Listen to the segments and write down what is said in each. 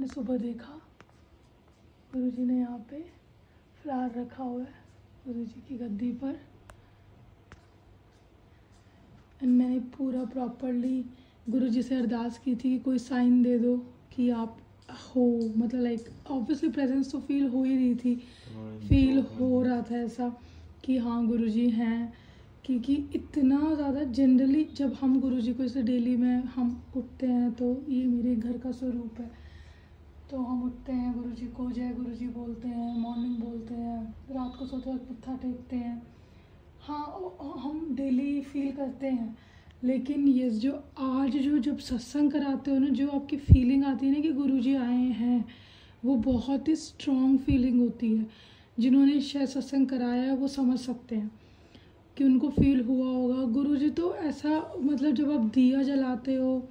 मैंने सुबह देखा गुरुजी ने यहाँ पे फ्लावर रखा हुआ है गुरुजी की गद्दी पर, एंड मैंने पूरा प्रॉपरली गुरुजी से अरदास की थी कि कोई साइन दे दो कि आप हो, मतलब लाइक ऑब्वियसली प्रेजेंस तो फील हो ही रही थी, फील हो रहा था ऐसा कि हाँ गुरुजी हैं, क्योंकि इतना ज़्यादा जनरली जब हम गुरुजी को जैसे डेली में हम उठते हैं तो ये मेरे घर का स्वरूप है, तो हम उठते हैं गुरुजी को जय गुरुजी बोलते हैं, मॉर्निंग बोलते हैं, रात को सोते वक्त मत्था टेकते हैं, हाँ हम डेली फील करते हैं। लेकिन ये जो आज जो जब सत्संग कराते हो ना, जो आपकी फीलिंग आती है ना कि गुरुजी आए हैं, वो बहुत ही स्ट्रॉन्ग फीलिंग होती है। जिन्होंने शायद सत्संग कराया है वो समझ सकते हैं कि उनको फील हुआ होगा। गुरुजी तो ऐसा, मतलब जब आप दिया जलाते हो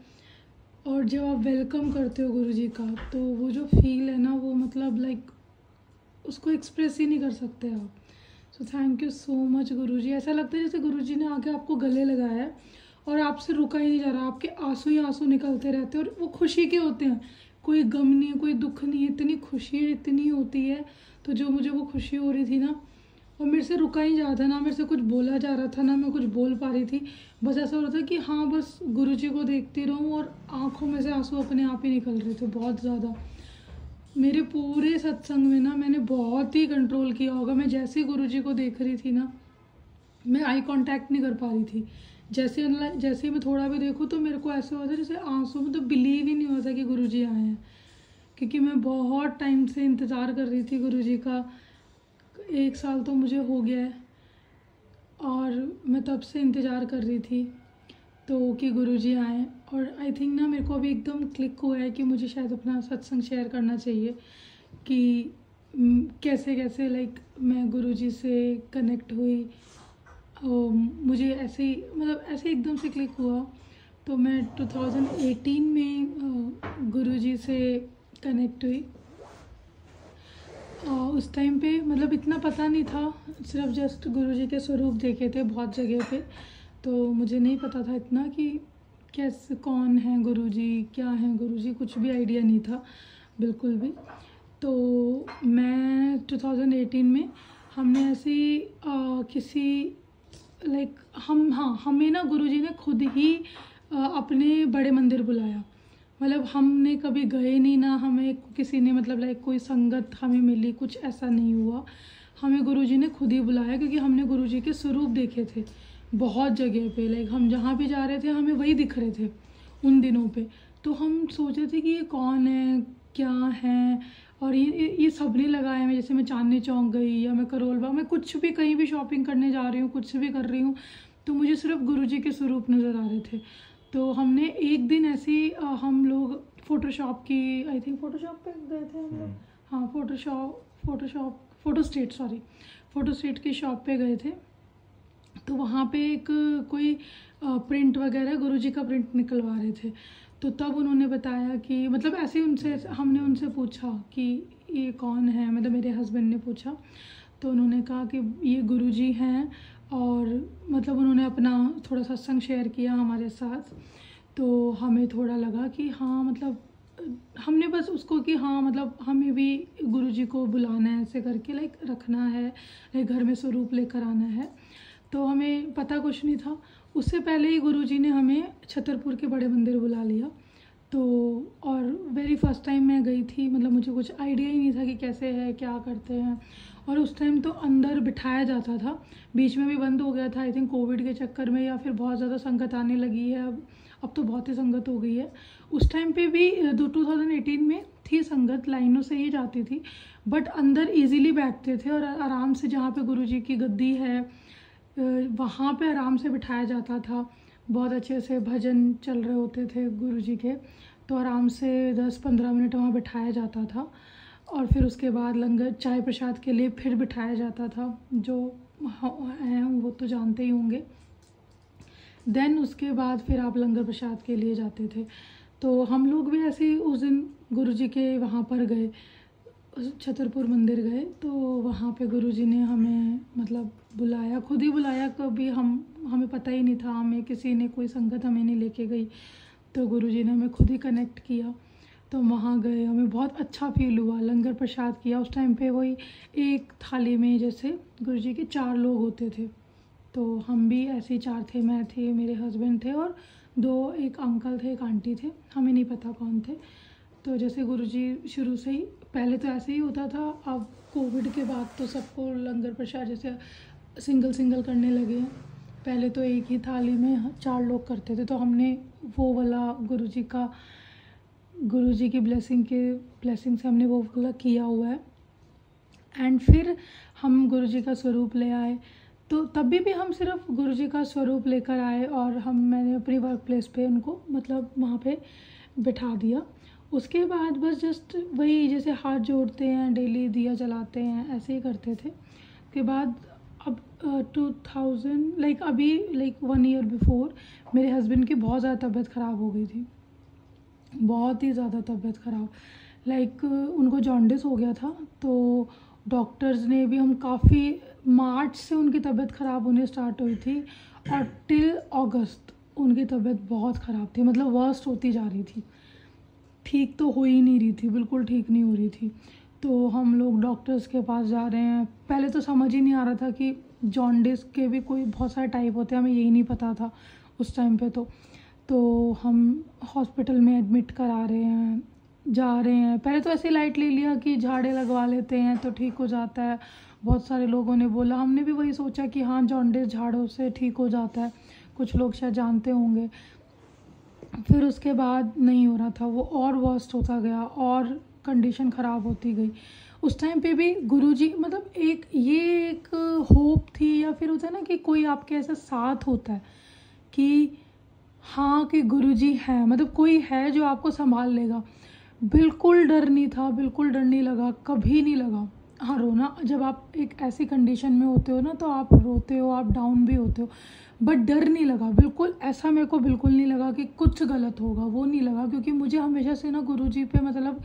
और जब आप वेलकम करते हो गुरुजी का, तो वो जो फील है ना, वो मतलब लाइक उसको एक्सप्रेस ही नहीं कर सकते आप। So thank you so much Guruji. ऐसा लगता है जैसे गुरुजी ने आके आपको गले लगाया है और आपसे रुका ही नहीं जा रहा, आपके आंसू ही आंसू निकलते रहते हैं और वो खुशी के होते हैं, कोई गम नहीं, कोई दुख नहीं, इतनी खुशी इतनी होती है। तो जो मुझे वो खुशी हो रही थी ना, और मेरे से रुका ही जा था ना, मेरे से कुछ बोला जा रहा था ना, मैं कुछ बोल पा रही थी, बस ऐसा हो रहा था कि हाँ बस गुरुजी को देखती रहूँ, और आँखों में से आंसू अपने आप ही निकल रहे थे बहुत ज़्यादा। मेरे पूरे सत्संग में ना मैंने बहुत ही कंट्रोल किया होगा। मैं जैसे ही गुरुजी को देख रही थी ना, मैं आई कांटेक्ट नहीं कर पा रही थी। जैसे ही मैं थोड़ा भी देखूँ तो मेरे को ऐसे होता है जैसे आंसू, मतलब बिलीव ही नहीं होता कि गुरुजी आए हैं, क्योंकि मैं बहुत टाइम से इंतज़ार कर रही थी गुरुजी का। 1 साल तो मुझे हो गया है और मैं तब से इंतज़ार कर रही थी तो कि गुरुजी आएँ। और आई थिंक ना मेरे को अभी एकदम क्लिक हुआ है कि मुझे शायद अपना सत्संग शेयर करना चाहिए कि कैसे कैसे लाइक मैं गुरुजी से कनेक्ट हुई। मुझे ऐसे ही, मतलब ऐसे एकदम से क्लिक हुआ। तो मैं 2018 में गुरुजी से कनेक्ट हुई। उस टाइम पे मतलब इतना पता नहीं था, सिर्फ जस्ट गुरुजी के स्वरूप देखे थे बहुत जगह पे, तो मुझे नहीं पता था इतना कि कैसे, कौन है गुरुजी, क्या है गुरुजी, कुछ भी आइडिया नहीं था बिल्कुल भी। तो मैं 2018 में हमने ऐसे ही किसी लाइक हमें ना गुरुजी ने खुद ही अपने बड़े मंदिर बुलाया। मतलब हमने कभी गए नहीं ना, हमें किसी ने मतलब लाइक कोई संगत हमें मिली, कुछ ऐसा नहीं हुआ। हमें गुरुजी ने खुद ही बुलाया क्योंकि हमने गुरुजी के स्वरूप देखे थे बहुत जगह पे। लाइक हम जहाँ भी जा रहे थे हमें वही दिख रहे थे उन दिनों पे। तो हम सोच रहे थे कि ये कौन है, क्या है, और ये सब नहीं लगाए हैं। जैसे मैं चांदनी चौक गई या मैं करोल बाग, मैं कुछ भी कहीं भी शॉपिंग करने जा रही हूँ, कुछ भी कर रही हूँ, तो मुझे सिर्फ गुरुजी के स्वरूप नज़र आ रहे थे। तो हमने एक दिन ऐसे ही हम लोग फ़ोटोशॉप की, आई थिंक फ़ोटोशॉप पे गए थे हम लोग, हाँ फ़ोटो स्टेट की शॉप पे गए थे। तो वहाँ पे एक कोई प्रिंट वगैरह गुरुजी का प्रिंट निकलवा रहे थे। तो तब उन्होंने बताया कि मतलब ऐसे ही हमने उनसे पूछा कि ये कौन है, मतलब मेरे हस्बैंड ने पूछा। तो उन्होंने कहा कि ये गुरुजी हैं, और मतलब उन्होंने अपना थोड़ा सत्संग शेयर किया हमारे साथ। तो हमें थोड़ा लगा कि हाँ, मतलब हमने बस उसको कि हाँ मतलब हमें भी गुरुजी को बुलाना है, ऐसे करके लाइक रखना है, लाइक घर में स्वरूप लेकर आना है। तो हमें पता कुछ नहीं था। उससे पहले ही गुरुजी ने हमें छतरपुर के बड़े मंदिर बुला लिया। तो और वेरी फर्स्ट टाइम मैं गई थी, मतलब मुझे कुछ आइडिया ही नहीं था कि कैसे है, क्या करते हैं। और उस टाइम तो अंदर बिठाया जाता था, बीच में भी बंद हो गया था आई थिंक कोविड के चक्कर में, या फिर बहुत ज़्यादा संगत आने लगी है। अब तो बहुत ही संगत हो गई है। उस टाइम पे भी 2018 में थी संगत, लाइनों से ही जाती थी, बट अंदर इजीली बैठते थे और आराम से, जहाँ पे गुरुजी की गद्दी है वहाँ पे आराम से बिठाया जाता था। बहुत अच्छे से भजन चल रहे होते थे गुरुजी के, तो आराम से 10-15 मिनट वहाँ बिठाया जाता था। और फिर उसके बाद लंगर चाय प्रसाद के लिए फिर बिठाया जाता था, जो हैं वो तो जानते ही होंगे। देन उसके बाद फिर आप लंगर प्रसाद के लिए जाते थे। तो हम लोग भी ऐसे ही उस दिन गुरुजी के वहाँ पर गए, छतरपुर मंदिर गए। तो वहाँ पे गुरुजी ने हमें मतलब बुलाया, खुद ही बुलाया। कभी हमें पता ही नहीं था, हमें किसी ने, कोई संगत हमें नहीं लेके गई। तो गुरुजी ने हमें खुद ही कनेक्ट किया। तो वहाँ गए, हमें बहुत अच्छा फील हुआ, लंगर प्रसाद किया। उस टाइम पे वही एक थाली में जैसे गुरुजी के 4 लोग होते थे, तो हम भी ऐसे ही 4 थे, मैं थी, मेरे हस्बैंड थे और 2 एक अंकल थे, एक आंटी थे, हमें नहीं पता कौन थे। तो जैसे गुरुजी शुरू से ही, पहले तो ऐसे ही होता था, अब कोविड के बाद तो सबको लंगर प्रसाद जैसे सिंगल सिंगल करने लगे हैं। पहले तो एक ही थाली में 4 लोग करते थे, तो हमने वो वाला गुरुजी की ब्लेसिंग से हमने वो वाला किया हुआ है। एंड फिर हम गुरुजी का स्वरूप ले आए, तो तभी भी हम सिर्फ गुरुजी का स्वरूप लेकर आए और मैंने अपनी वर्क प्लेस पे उनको मतलब वहाँ पे बिठा दिया। उसके बाद बस जस्ट वही जैसे हाथ जोड़ते हैं, डेली दिया जलाते हैं, ऐसे ही करते थे। उसके बाद अब 2000 लाइक अभी 1 ईयर बिफोर मेरे हस्बैंड की बहुत ज़्यादा तबीयत ख़राब हो गई थी, बहुत ही ज़्यादा तबीयत ख़राब, उनको जॉन्डिस हो गया था। तो डॉक्टर्स ने भी, हम काफ़ी मार्च से उनकी तबीयत ख़राब होने स्टार्ट हुई थी और टिल अगस्त उनकी तबीयत बहुत ख़राब थी, मतलब वर्स्ट होती जा रही थी, ठीक तो हो ही नहीं रही थी, बिल्कुल ठीक नहीं हो रही थी। तो हम लोग डॉक्टर्स के पास जा रहे हैं, पहले तो समझ ही नहीं आ रहा था कि जॉन्डिस के भी कोई बहुत सारे टाइप होते हैं, हमें यही नहीं पता था उस टाइम पे। तो हम हॉस्पिटल में एडमिट करा रहे हैं, जा रहे हैं। पहले तो ऐसे लाइट ले लिया कि झाड़े लगवा लेते हैं तो ठीक हो जाता है, बहुत सारे लोगों ने बोला, हमने भी वही सोचा कि हाँ जॉन्डिस झाड़ों से ठीक हो जाता है, कुछ लोग शायद जानते होंगे। फिर उसके बाद नहीं हो रहा था, वो और वर्स्ट होता गया और कंडीशन ख़राब होती गई। उस टाइम पे भी गुरुजी मतलब एक होप थी, या फिर होता है ना कि कोई आपके ऐसा साथ होता है कि हाँ कि गुरुजी है, मतलब कोई है जो आपको संभाल लेगा। बिल्कुल डर नहीं था, बिल्कुल डर नहीं लगा, कभी नहीं लगा। हाँ रोना, जब आप एक ऐसी कंडीशन में होते हो ना तो आप रोते हो, आप डाउन भी होते हो, बट डर नहीं लगा बिल्कुल। ऐसा मेरे को बिल्कुल नहीं लगा कि कुछ गलत होगा, वो नहीं लगा, क्योंकि मुझे हमेशा से ना गुरुजी पे मतलब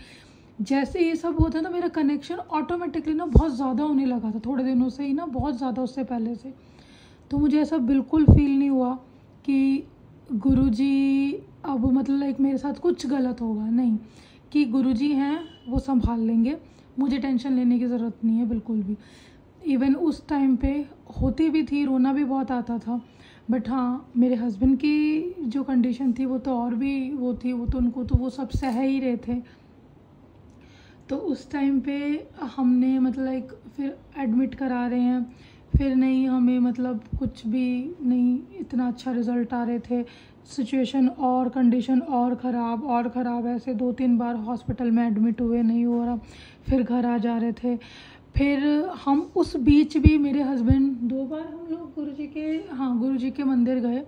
जैसे ये सब होता है ना, मेरा कनेक्शन ऑटोमेटिकली ना बहुत ज़्यादा होने लगा था थोड़े दिनों से ही ना, बहुत ज़्यादा उससे पहले से। तो मुझे ऐसा बिल्कुल फील नहीं हुआ कि गुरुजी अब मतलब मेरे साथ कुछ गलत होगा, नहीं, कि गुरुजी हैं वो संभाल लेंगे, मुझे टेंशन लेने की ज़रूरत नहीं है बिल्कुल भी। इवन उस टाइम पे होती भी थी, रोना भी बहुत आता था, बट हाँ मेरे हस्बैंड की जो कंडीशन थी वो तो और भी वो थी, वो तो उनको तो वो सब सह ही रहे थे। तो उस टाइम पे हमने मतलब फिर एडमिट करा रहे हैं, फिर नहीं हमें मतलब कुछ भी नहीं, इतना अच्छा रिज़ल्ट आ रहे थे, सिचुएशन और कंडीशन और ख़राब, ऐसे 2-3 बार हॉस्पिटल में एडमिट हुए, नहीं हो रहा, फिर घर आ जा रहे थे। फिर हम उस बीच भी मेरे हस्बैंड 2 बार हम लोग गुरुजी के मंदिर गए।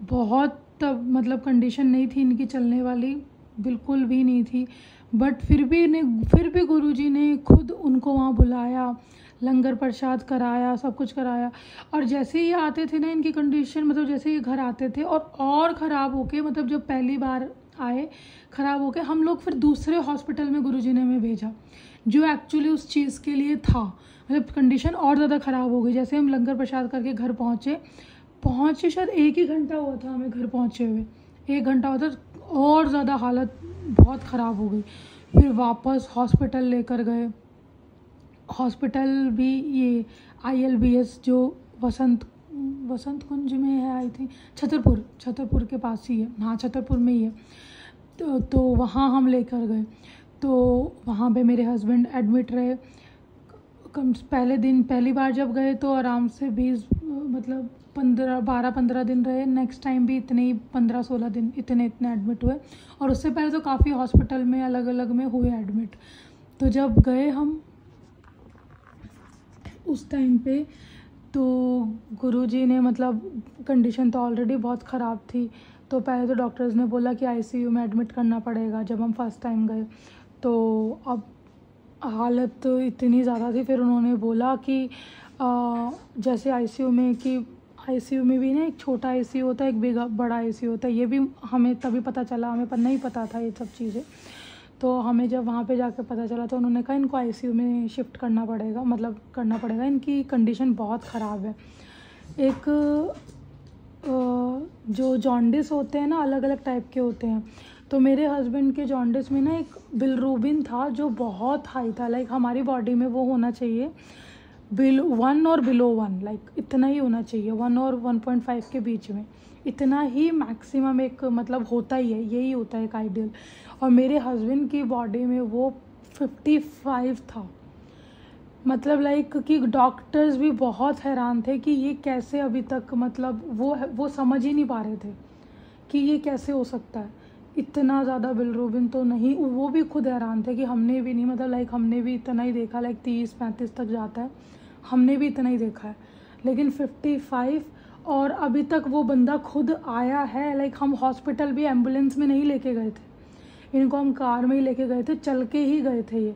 बहुत तब मतलब कंडीशन नहीं थी इनकी चलने वाली, बिल्कुल भी नहीं थी, बट फिर भी गुरुजी ने खुद उनको वहाँ बुलाया, लंगर प्रसाद कराया, सब कुछ कराया। और जैसे ही आते थे ना, इनकी कंडीशन मतलब जैसे ये घर आते थे और ख़राब होके, मतलब जब पहली बार आए ख़राब होके, हम लोग फिर दूसरे हॉस्पिटल में गुरुजी ने हमें भेजा जो एक्चुअली उस चीज़ के लिए था, मतलब कंडीशन और ज़्यादा ख़राब हो गई। जैसे हम लंगर प्रसाद करके घर पहुँचे शायद 1 ही घंटा हुआ था हमें घर पहुँचे हुए, 1 घंटा हुआ था, और ज़्यादा हालत बहुत ख़राब हो गई। फिर वापस हॉस्पिटल लेकर गए, हॉस्पिटल भी ये ILBS जो वसंत कुंज में है, आई थिंक छतरपुर के पास ही है, हाँ छतरपुर में ही है। तो वहाँ हम लेकर गए, तो वहाँ पे मेरे हस्बैंड एडमिट रहे। पहली बार जब गए तो आराम से 12-15 दिन रहे, नेक्स्ट टाइम भी इतने ही 15-16 दिन इतने एडमिट हुए, और उससे पहले तो काफ़ी हॉस्पिटल में अलग अलग में हुए एडमिट। तो जब गए हम उस टाइम पे, तो गुरुजी ने मतलब कंडीशन तो ऑलरेडी बहुत ख़राब थी, तो पहले तो डॉक्टर्स ने बोला कि ICU में एडमिट करना पड़ेगा। जब हम फर्स्ट टाइम गए तो अब हालत तो इतनी ज़्यादा थी, फिर उन्होंने बोला कि जैसे ICU में भी ना एक छोटा ICU होता है, एक बड़ा ICU होता है, ये भी हमें तभी पता चला, हमें नहीं पता था ये सब चीज़ें। तो हमें जब वहाँ पे जाकर पता चला तो उन्होंने कहा इनको ICU में शिफ्ट करना पड़ेगा, इनकी कंडीशन बहुत ख़राब है। एक जो जॉन्डिस होते हैं ना, अलग अलग टाइप के होते हैं, तो मेरे हस्बैंड के जॉन्डिस में ना एक बिलरूबिन था जो बहुत हाई था, लाइक हमारी बॉडी में वो होना चाहिए 1 और बिलो 1, लाइक इतना ही होना चाहिए, 1 और 1.5 के बीच में, इतना ही मैक्सिमम एक मतलब होता ही है, यही होता है एक आइडियल। और मेरे हस्बैंड की बॉडी में वो 55 था। मतलब लाइक कि डॉक्टर्स भी बहुत हैरान थे कि ये कैसे अभी तक, मतलब वो समझ ही नहीं पा रहे थे कि ये कैसे हो सकता है, इतना ज़्यादा बिलरूबिन तो नहीं। वो भी खुद हैरान थे कि हमने भी नहीं, मतलब लाइक हमने भी इतना ही देखा, लाइक 30-35 तक जाता है, हमने भी इतना ही देखा है, लेकिन 55। और अभी तक वो बंदा खुद आया है, लाइक हम हॉस्पिटल भी एम्बुलेंस में नहीं लेके गए थे, इनको हम कार में ही लेके गए थे, चल के ही गए थे ये,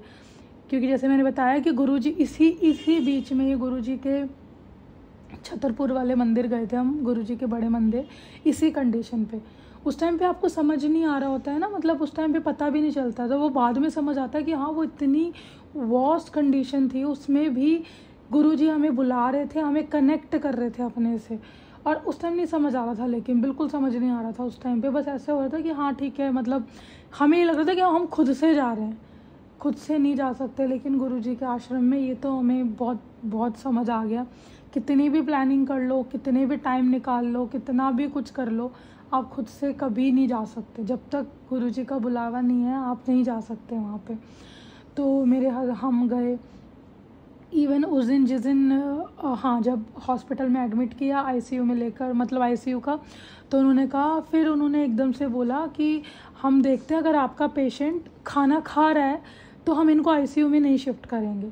क्योंकि जैसे मैंने बताया कि गुरुजी इसी बीच में ये गुरुजी के छतरपुर वाले मंदिर गए थे हम, गुरुजी के बड़े मंदिर, इसी कंडीशन पे। उस टाइम पे आपको समझ नहीं आ रहा होता है ना, मतलब उस टाइम पे पता भी नहीं चलता था, वो बाद में समझ आता है कि हाँ वो इतनी वर्स्ट कंडीशन थी, उसमें भी गुरुजी हमें बुला रहे थे, हमें कनेक्ट कर रहे थे अपने से। और उस टाइम नहीं समझ आ रहा था, लेकिन बिल्कुल समझ नहीं आ रहा था उस टाइम पे, बस ऐसा हो रहा था कि हाँ ठीक है, मतलब हमें ये लग रहा था कि हम खुद से जा रहे हैं, खुद से नहीं जा सकते। लेकिन गुरुजी के आश्रम में ये तो हमें बहुत बहुत समझ आ गया, कितनी भी प्लानिंग कर लो, कितने भी टाइम निकाल लो, कितना भी कुछ कर लो, आप खुद से कभी नहीं जा सकते, जब तक गुरुजी का बुलावा नहीं है आप नहीं जा सकते वहाँ पे। तो हम गए, इवन उस दिन जिस दिन हाँ जब हॉस्पिटल में एडमिट किया आईसीयू में लेकर, मतलब आईसीयू का, तो उन्होंने कहा, फिर उन्होंने एकदम से बोला कि हम देखते हैं अगर आपका पेशेंट खाना खा रहा है तो हम इनको आईसीयू में नहीं शिफ्ट करेंगे।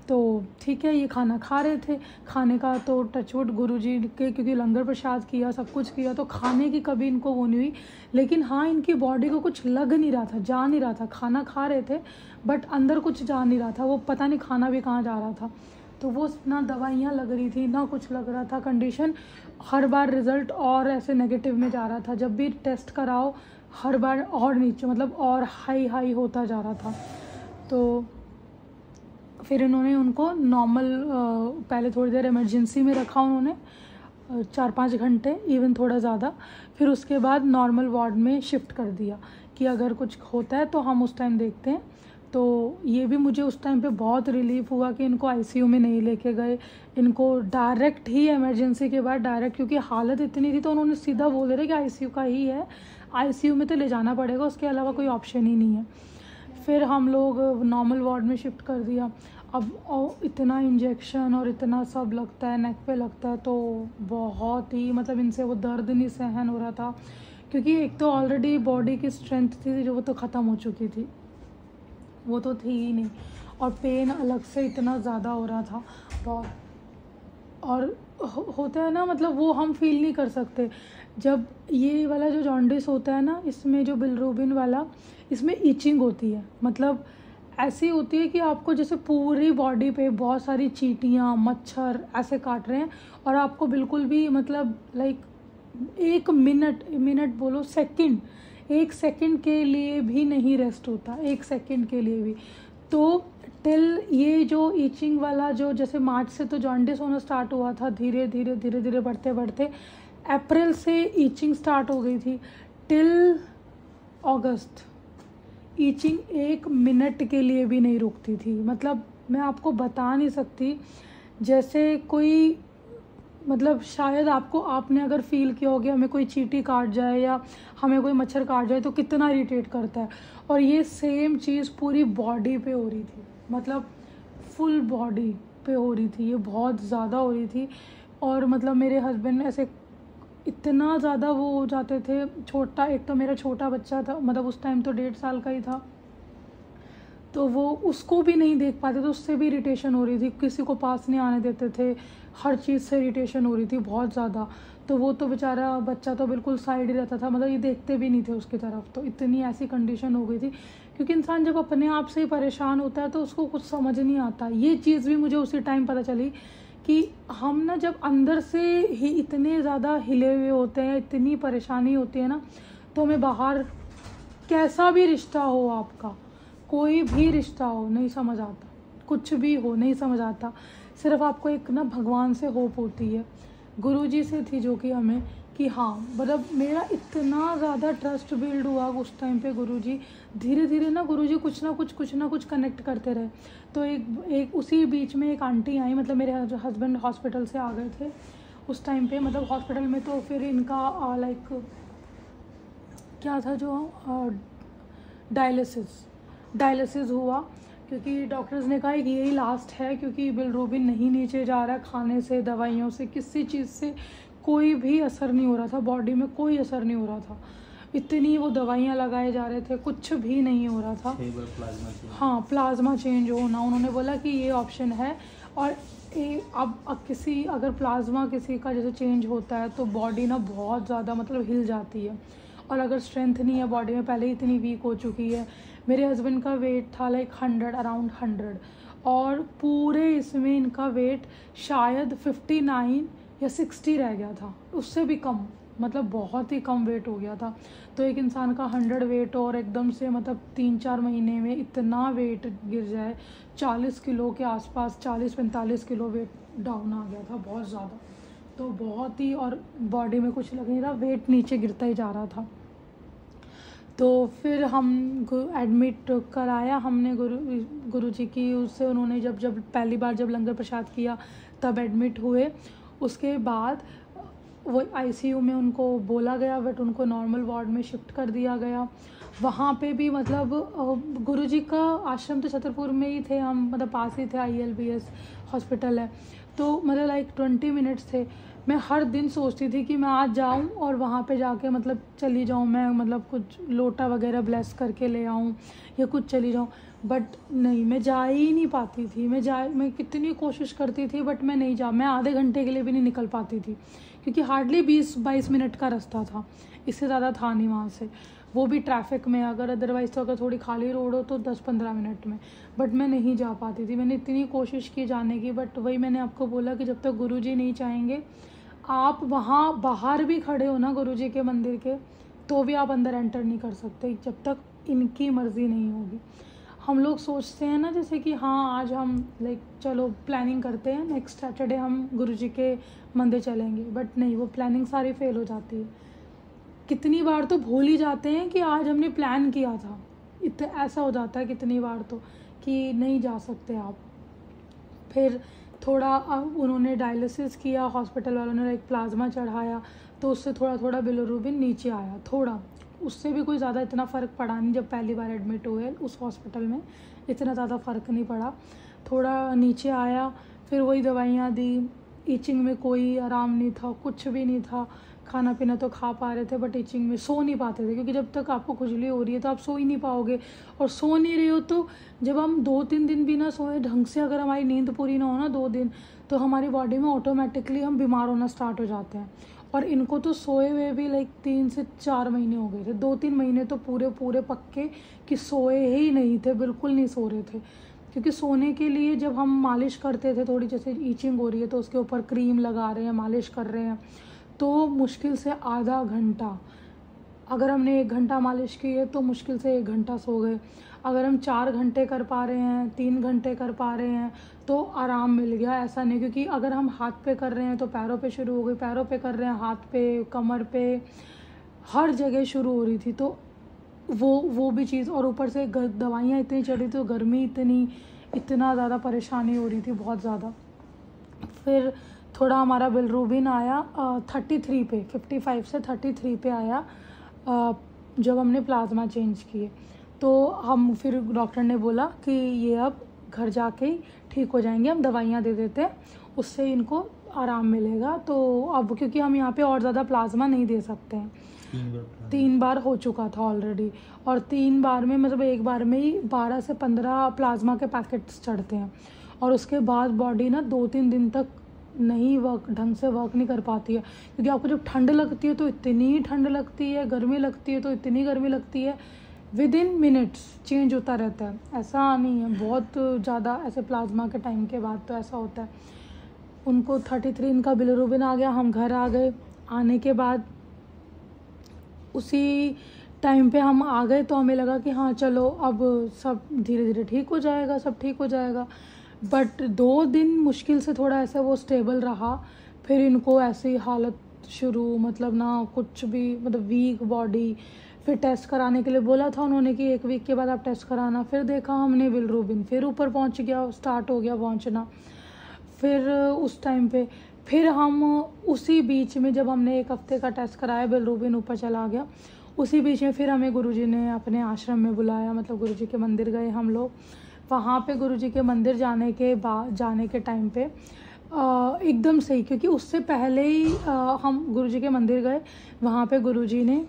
तो ठीक है, ये खाना खा रहे थे, खाने का तो टचवुड गुरुजी के, क्योंकि लंगर प्रसाद किया, सब कुछ किया, तो खाने की कभी इनको वो नहीं हुई। लेकिन हाँ इनकी बॉडी को कुछ लग नहीं रहा था, जा नहीं रहा था, खाना खा रहे थे बट अंदर कुछ जा नहीं रहा था, वो पता नहीं खाना भी कहाँ जा रहा था। तो वो ना दवाइयाँ लग रही थी ना कुछ लग रहा था, कंडीशन हर बार रिज़ल्ट और ऐसे नेगेटिव में जा रहा था, जब भी टेस्ट कराओ हर बार और नीचे, मतलब और हाई होता जा रहा था। तो फिर इन्होंने उनको नॉर्मल, पहले थोड़ी देर इमरजेंसी में रखा उन्होंने, 4-5 घंटे, इवन थोड़ा ज़्यादा, फिर उसके बाद नॉर्मल वार्ड में शिफ्ट कर दिया कि अगर कुछ होता है तो हम उस टाइम देखते हैं। तो ये भी मुझे उस टाइम पे बहुत रिलीफ हुआ कि इनको आईसीयू में नहीं लेके गए, इनको डायरेक्ट ही इमरजेंसी के बाद डायरेक्ट, क्योंकि हालत इतनी थी तो उन्होंने सीधा बोल दे रहे कि आईसीयू का ही है, आईसीयू में तो ले जाना पड़ेगा, उसके अलावा कोई ऑप्शन ही नहीं है। फिर हम लोग नॉर्मल वार्ड में शिफ्ट कर दिया। अब इतना इंजेक्शन और इतना सब लगता है, नेक पे लगता है, तो बहुत ही, मतलब इनसे वो दर्द नहीं सहन हो रहा था, क्योंकि एक तो ऑलरेडी बॉडी की स्ट्रेंथ थी जो वो तो ख़त्म हो चुकी थी, वो तो थी ही नहीं, और पेन अलग से इतना ज़्यादा हो रहा था बहुत। और होता है ना, मतलब वो हम फील नहीं कर सकते जब ये वाला जो जॉन्डिस होता है ना, इसमें जो बिलरूबिन वाला, इसमें ईचिंग होती है, मतलब ऐसी होती है कि आपको जैसे पूरी बॉडी पे बहुत सारी चींटियाँ, मच्छर ऐसे काट रहे हैं, और आपको बिल्कुल भी, मतलब लाइक 1 मिनट बोलो, सेकंड, 1 सेकंड के लिए भी नहीं रेस्ट होता, 1 सेकंड के लिए भी। तो टिल ये जो ईचिंग वाला जो, जैसे मार्च से तो जॉन्डिस होना स्टार्ट हुआ था, धीरे धीरे बढ़ते अप्रैल से ईचिंग स्टार्ट हो गई थी, टिल अगस्त ईचिंग 1 मिनट के लिए भी नहीं रुकती थी। मतलब मैं आपको बता नहीं सकती, जैसे कोई, मतलब शायद आपने अगर फील किया होगा हमें कोई चींटी काट जाए या हमें कोई मच्छर काट जाए तो कितना इरिटेट करता है, और ये सेम चीज़ पूरी बॉडी पे हो रही थी, मतलब फुल बॉडी पे हो रही थी, ये बहुत ज़्यादा हो रही थी। और मतलब मेरे हस्बैंड ऐसे इतना ज़्यादा वो हो जाते थे, छोटा, एक तो मेरा छोटा बच्चा था, मतलब उस टाइम तो 1.5 साल का ही था, तो वो उसको भी नहीं देख पाते थे, उससे भी इरिटेशन हो रही थी, किसी को पास नहीं आने देते थे, हर चीज़ से इरिटेशन हो रही थी बहुत ज़्यादा। तो वो तो बेचारा बच्चा तो बिल्कुल साइड ही रहता था, मतलब ये देखते भी नहीं थे उसकी तरफ, तो इतनी ऐसी कंडीशन हो गई थी। क्योंकि इंसान जब अपने आप से ही परेशान होता है तो उसको कुछ समझ नहीं आता। ये चीज़ भी मुझे उसी टाइम पता चली कि हम ना जब अंदर से ही इतने ज़्यादा हिले हुए होते हैं, इतनी परेशानी होती है ना, तो हमें बाहर कैसा भी रिश्ता हो, आपका कोई भी रिश्ता हो, नहीं समझ आता, कुछ भी हो नहीं समझ आता। सिर्फ आपको एक ना भगवान से होप होती है, गुरुजी से थी जो कि हमें कि हाँ मतलब मेरा इतना ज़्यादा ट्रस्ट बिल्ड हुआ उस टाइम पे गुरुजी। धीरे धीरे ना गुरुजी कुछ ना कुछ कनेक्ट करते रहे। तो एक उसी बीच में एक आंटी आई, मतलब मेरे हस्बैंड हॉस्पिटल से आ गए थे उस टाइम पे, मतलब हॉस्पिटल में। तो फिर इनका लाइक क्या था जो डायलिसिस हुआ, क्योंकि डॉक्टर्स ने कहा कि यही लास्ट है, क्योंकि बिलरूबिन नहीं नीचे जा रहा, खाने से दवाइयों से किसी चीज़ से कोई भी असर नहीं हो रहा था, बॉडी में कोई असर नहीं हो रहा था। इतनी वो दवाइयाँ लगाए जा रहे थे, कुछ भी नहीं हो रहा था। हाँ, प्लाज्मा चेंज होना, उन्होंने बोला कि ये ऑप्शन है। और अब किसी अगर प्लाज्मा किसी का जैसे चेंज होता है तो बॉडी ना बहुत ज़्यादा मतलब हिल जाती है, और अगर स्ट्रेंथ नहीं है बॉडी में, पहले ही इतनी वीक हो चुकी है। मेरे हस्बैंड का वेट था लाइक 100 अराउंड 100, और पूरे इसमें इनका वेट शायद 59 या 60 रह गया था, उससे भी कम, मतलब बहुत ही कम वेट हो गया था। तो एक इंसान का 100 वेट और एकदम से मतलब 3-4 महीने में इतना वेट गिर जाए, 40 किलो के आसपास, 40-45 किलो वेट डाउन आ गया था, बहुत ज़्यादा। तो बहुत ही, और बॉडी में कुछ लग नहीं रहा, वेट नीचे गिरता ही जा रहा था। तो फिर हम एडमिट कराया हमने गुरुजी की, उससे उन्होंने जब पहली बार जब लंगर प्रसाद किया तब एडमिट हुए। उसके बाद वो आईसीयू में उनको बोला गया, बट उनको नॉर्मल वार्ड में शिफ्ट कर दिया गया। वहाँ पे भी मतलब गुरुजी का आश्रम तो छतरपुर में ही थे हम, मतलब पास ही थे, ILBS हॉस्पिटल है, तो मतलब लाइक 20 मिनट्स थे। मैं हर दिन सोचती थी कि मैं आज जाऊं और वहाँ पे जाके मतलब चली जाऊं, मैं मतलब कुछ लोटा वगैरह ब्लेस करके ले आऊं या कुछ चली जाऊं, बट नहीं, मैं जा ही नहीं पाती थी। मैं कितनी कोशिश करती थी बट मैं नहीं मैं आधे घंटे के लिए भी नहीं निकल पाती थी, क्योंकि हार्डली 20-22 मिनट का रास्ता था, इससे ज़्यादा था नहीं वहाँ से, वो भी ट्रैफिक में। अदरवाइज़ तो अगर थोड़ी खाली रोड हो तो 10-15 मिनट में, बट मैं नहीं जा पाती थी। मैंने इतनी कोशिश की जाने की, बट वही मैंने आपको बोला कि जब तक गुरुजी नहीं चाहेंगे, आप वहाँ बाहर भी खड़े हो ना गुरुजी के मंदिर के, तो भी आप अंदर एंटर नहीं कर सकते जब तक इनकी मर्ज़ी नहीं होगी। हम लोग सोचते हैं ना जैसे कि हाँ आज हम लाइक चलो प्लानिंग करते हैं, नेक्स्ट सैटरडे हम गुरुजी के मंदिर चलेंगे, बट नहीं, वो प्लानिंग सारी फेल हो जाती है। कितनी बार तो भूल ही जाते हैं कि आज हमने प्लान किया था, इतना ऐसा हो जाता है कितनी बार तो कि नहीं जा सकते आप। फिर थोड़ा उन्होंने डायलिसिस किया, हॉस्पिटल वालों ने एक प्लाज्मा चढ़ाया, तो उससे थोड़ा बिलिरूबिन नीचे आया, थोड़ा, उससे भी कोई ज़्यादा इतना फ़र्क पड़ा नहीं। जब पहली बार एडमिट हुए उस हॉस्पिटल में इतना ज़्यादा फ़र्क नहीं पड़ा, थोड़ा नीचे आया। फिर वही दवाइयाँ दी, ईचिंग में कोई आराम नहीं था, कुछ भी नहीं था। खाना पीना तो खा पा रहे थे बट ईचिंग में सो नहीं पाते थे, क्योंकि जब तक आपको खुजली हो रही है तो आप सो ही नहीं पाओगे, और सो नहीं रहे हो तो जब हम 2-3 दिन भी ना सोए ढंग से, अगर हमारी नींद पूरी ना हो ना 2 दिन, तो हमारी बॉडी में ऑटोमेटिकली हम बीमार होना स्टार्ट हो जाते हैं। और इनको तो सोए हुए भी लाइक 3 से 4 महीने हो गए थे, 2-3 महीने तो पूरे पक्के कि सोए ही नहीं थे, बिल्कुल नहीं सो रहे थे। क्योंकि सोने के लिए जब हम मालिश करते थे, थोड़ी जैसे ईचिंग हो रही है तो उसके ऊपर क्रीम लगा रहे हैं, मालिश कर रहे हैं, तो मुश्किल से आधा घंटा, अगर हमने 1 घंटा मालिश की है तो मुश्किल से 1 घंटा सो गए। अगर हम 4 घंटे कर पा रहे हैं, 3 घंटे कर पा रहे हैं तो आराम मिल गया, ऐसा नहीं। क्योंकि अगर हम हाथ पे कर रहे हैं तो पैरों पे शुरू हो गई, पैरों पे कर रहे हैं, हाथ पे, कमर पे, हर जगह शुरू हो रही थी। तो वो भी चीज़, और ऊपर से दवाइयाँ इतनी चढ़ी तो गर्मी इतना ज़्यादा परेशानी हो रही थी, बहुत ज़्यादा। फिर थोड़ा हमारा बिलिरूबिन आया 33 पे, 55 से 33 पे आया जब हमने प्लाज्मा चेंज किए। तो हम फिर डॉक्टर ने बोला कि ये अब घर जाके ही ठीक हो जाएंगे, हम दवाइयाँ दे देते हैं, उससे इनको आराम मिलेगा। तो अब क्योंकि हम यहाँ पे और ज़्यादा प्लाज्मा नहीं दे सकते हैं, 3 बार हो चुका था ऑलरेडी, और 3 बार में मतलब एक बार में ही 12 से 15 प्लाज्मा के पैकेट्स चढ़ते हैं, और उसके बाद बॉडी ना 2-3 दिन तक नहीं ढंग से वर्क नहीं कर पाती है। क्योंकि आपको जब ठंड लगती है तो इतनी ठंड लगती है, गर्मी लगती है तो इतनी गर्मी लगती है, विदिन मिनट्स चेंज होता रहता है, ऐसा नहीं है। बहुत ज़्यादा ऐसे प्लाज्मा के टाइम के बाद तो ऐसा होता है। उनको 33 इनका बिलिरूबिन आ गया, हम घर आ गए। आने के बाद उसी टाइम पे हम आ गए तो हमें लगा कि हाँ चलो अब सब धीरे धीरे ठीक हो जाएगा, सब ठीक हो जाएगा। बट 2 दिन मुश्किल से थोड़ा ऐसा वो स्टेबल रहा, फिर इनको ऐसी हालत शुरू, मतलब ना कुछ भी, मतलब वीक बॉडी। फिर टेस्ट कराने के लिए बोला था उन्होंने कि 1 वीक के बाद आप टेस्ट कराना। फिर देखा हमने बिलरूबिन, फिर ऊपर पहुंच गया, स्टार्ट हो गया पहुंचना। फिर उस टाइम पे फिर हम उसी बीच में जब हमने 1 हफ्ते का टेस्ट कराया, बिलरूबिन ऊपर चला गया। उसी बीच में फिर हमें गुरुजी ने अपने आश्रम में बुलाया, मतलब गुरुजी के मंदिर गए हम लोग। वहाँ पे गुरुजी के मंदिर जाने के टाइम पे एकदम सही, क्योंकि उससे पहले ही हम गुरुजी के मंदिर गए, वहाँ पे गुरुजी ने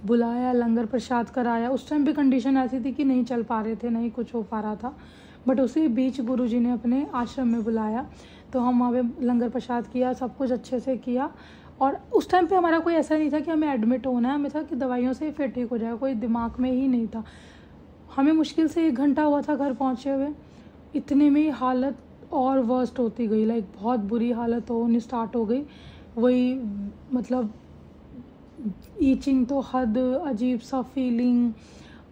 बुलाया, लंगर प्रसाद कराया। उस टाइम पे कंडीशन ऐसी थी कि नहीं चल पा रहे थे, नहीं कुछ हो पा रहा था, बट उसी बीच गुरुजी ने अपने आश्रम में बुलाया, तो हम वहाँ पे लंगर प्रसाद किया, सब कुछ अच्छे से किया। और उस टाइम पे हमारा कोई ऐसा नहीं था कि हमें एडमिट होना है, हमें था कि दवाइयों से फिर ठीक हो जाएगा, कोई दिमाग में ही नहीं था। हमें मुश्किल से 1 घंटा हुआ था घर पहुँचे हुए, इतने में हालत और वर्स्ट होती गई, लाइक बहुत बुरी हालत होनी स्टार्ट हो गई। वही मतलब ईचिंग तो हद, अजीब सा फीलिंग,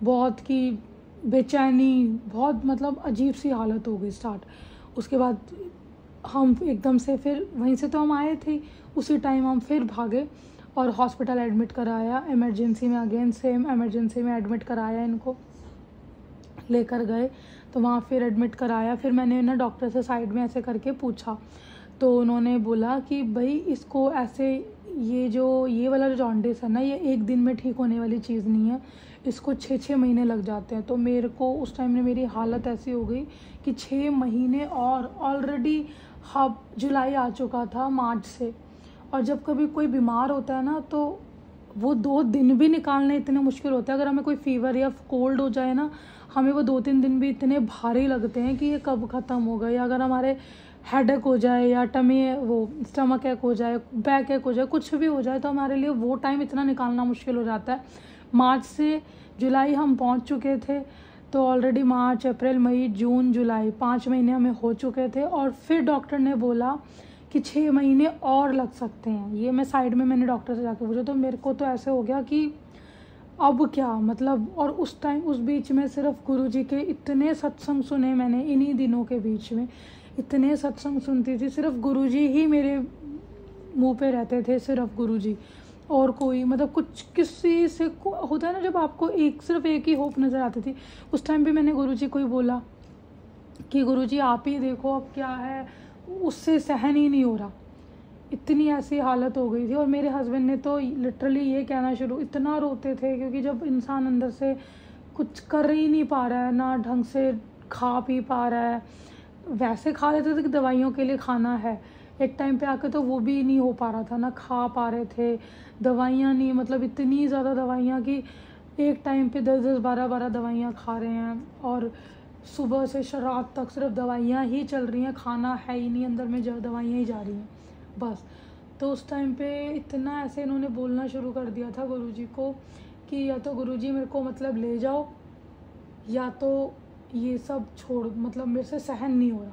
बहुत की बेचैनी, बहुत मतलब अजीब सी हालत हो गई स्टार्ट। उसके बाद हम एकदम से फिर वहीं से तो हम आए थे, उसी टाइम हम फिर भागे और हॉस्पिटल एडमिट कराया, इमरजेंसी में, अगेन सेम इमरजेंसी में एडमिट कराया, इनको लेकर गए तो वहाँ फिर एडमिट कराया। फिर मैंने ना डॉक्टर से साइड में ऐसे करके पूछा, तो उन्होंने बोला कि भाई इसको ऐसे, ये वाला जो जॉन्डिस है ना, ये 1 दिन में ठीक होने वाली चीज़ नहीं है, इसको 6-6 महीने लग जाते हैं। तो मेरे को उस टाइम में मेरी हालत ऐसी हो गई कि 6 महीने, और ऑलरेडी अब जुलाई आ चुका था मार्च से, और जब कभी कोई बीमार होता है ना तो वो 2 दिन भी निकालने इतने मुश्किल होते हैं। अगर हमें कोई फीवर या कोल्ड हो जाए ना, हमें वो 2-3 दिन भी इतने भारी लगते हैं कि ये कब ख़त्म होगा। या अगर हमारे हेडेक हो जाए या स्टमक एक हो जाए, बैक एक हो जाए, कुछ भी हो जाए, तो हमारे लिए वो टाइम इतना निकालना मुश्किल हो जाता है। मार्च से जुलाई हम पहुंच चुके थे, तो ऑलरेडी मार्च, अप्रैल, मई, जून, जुलाई 5 महीने हमें हो चुके थे। और फिर डॉक्टर ने बोला कि 6 महीने और लग सकते हैं। ये मैं साइड में मैंने डॉक्टर से जाके पूछा, तो मेरे को तो ऐसे हो गया कि अब क्या, मतलब। और उस टाइम, उस बीच में सिर्फ गुरुजी के इतने सत्संग सुने मैंने, इन्हीं दिनों के बीच में इतने सत्संग सुनती थी, सिर्फ गुरुजी ही मेरे मुंह पे रहते थे, सिर्फ गुरुजी, और कोई मतलब कुछ किसी से होता है ना, जब आपको सिर्फ एक ही होप नज़र आती थी। उस टाइम पे मैंने गुरुजी को ही बोला कि गुरुजी आप ही देखो अब क्या है, उससे सहन ही नहीं हो रहा, इतनी ऐसी हालत हो गई थी। और मेरे हस्बैंड ने तो लिटरली ये कहना शुरू, इतना रोते थे, क्योंकि जब इंसान अंदर से कुछ कर ही नहीं पा रहा है ना, ढंग से खा पी पा रहा है, वैसे खा लेते थे कि दवाइयों के लिए खाना है, एक टाइम पे आके तो वो भी नहीं हो पा रहा था, ना खा पा रहे थे, दवाइयाँ नहीं, मतलब इतनी ज़्यादा दवाइयाँ कि एक टाइम पे 10-10, 12-12 दवाइयाँ खा रहे हैं, और सुबह से रात तक सिर्फ दवाइयाँ ही चल रही हैं, खाना है ही नहीं, अंदर में दवाइयाँ ही जा रही हैं बस। तो उस टाइम पे इतना ऐसे इन्होंने बोलना शुरू कर दिया था गुरुजी को कि या तो गुरुजी मेरे को मतलब ले जाओ, या तो ये सब छोड़, मतलब मेरे से सहन नहीं हो रहा,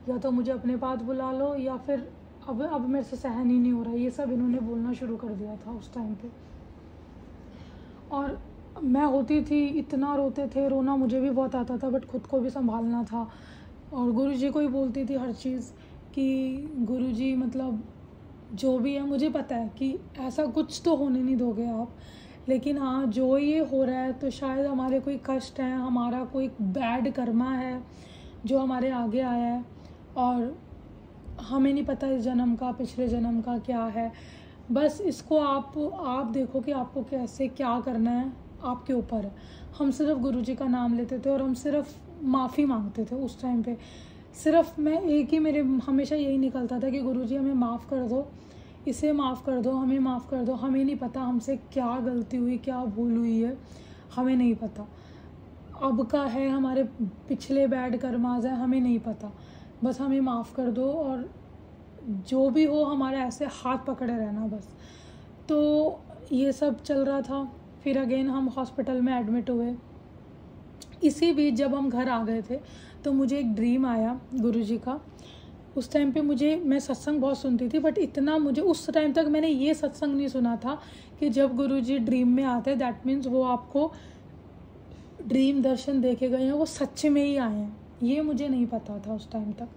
या तो मुझे अपने पास बुला लो, या फिर अब मेरे से सहन ही नहीं हो रहा। ये सब इन्होंने बोलना शुरू कर दिया था उस टाइम पे। और मैं होती थी, इतना रोते थे, रोना मुझे भी बहुत आता था, बट खुद को भी संभालना था। और गुरुजी को ही बोलती थी हर चीज़ कि गुरुजी मतलब जो भी है, मुझे पता है कि ऐसा कुछ तो होने नहीं दोगे आप, लेकिन हाँ जो ये हो रहा है तो शायद हमारे कोई कष्ट है, हमारा कोई बैड कर्मा है जो हमारे आगे आया है, और हमें नहीं पता इस जन्म का, पिछले जन्म का क्या है। बस इसको आप देखो कि आपको कैसे क्या करना है, आपके ऊपर है। हम सिर्फ गुरुजी का नाम लेते थे और हम सिर्फ माफ़ी मांगते थे उस टाइम पे। सिर्फ मैं एक ही, मेरे हमेशा यही निकलता था कि गुरुजी हमें माफ़ कर दो, इसे माफ़ कर दो, हमें माफ़ कर दो। हमें नहीं पता हमसे क्या गलती हुई, क्या भूल हुई है, हमें नहीं पता। अब का है, हमारे पिछले बैड कर्माज है, हमें नहीं पता, बस हमें माफ़ कर दो, और जो भी हो हमारे ऐसे हाथ पकड़े रहना बस। तो ये सब चल रहा था। फिर अगेन हम हॉस्पिटल में एडमिट हुए। इसी बीच जब हम घर आ गए थे तो मुझे एक ड्रीम आया गुरुजी का। उस टाइम पे मैं सत्संग बहुत सुनती थी, बट इतना मुझे उस टाइम तक मैंने ये सत्संग नहीं सुना था कि जब गुरुजी ड्रीम में आते हैं दैट मीन्स वो आपको ड्रीम दर्शन दे के गए हैं, वो सच में ही आए हैं, ये मुझे नहीं पता था उस टाइम तक।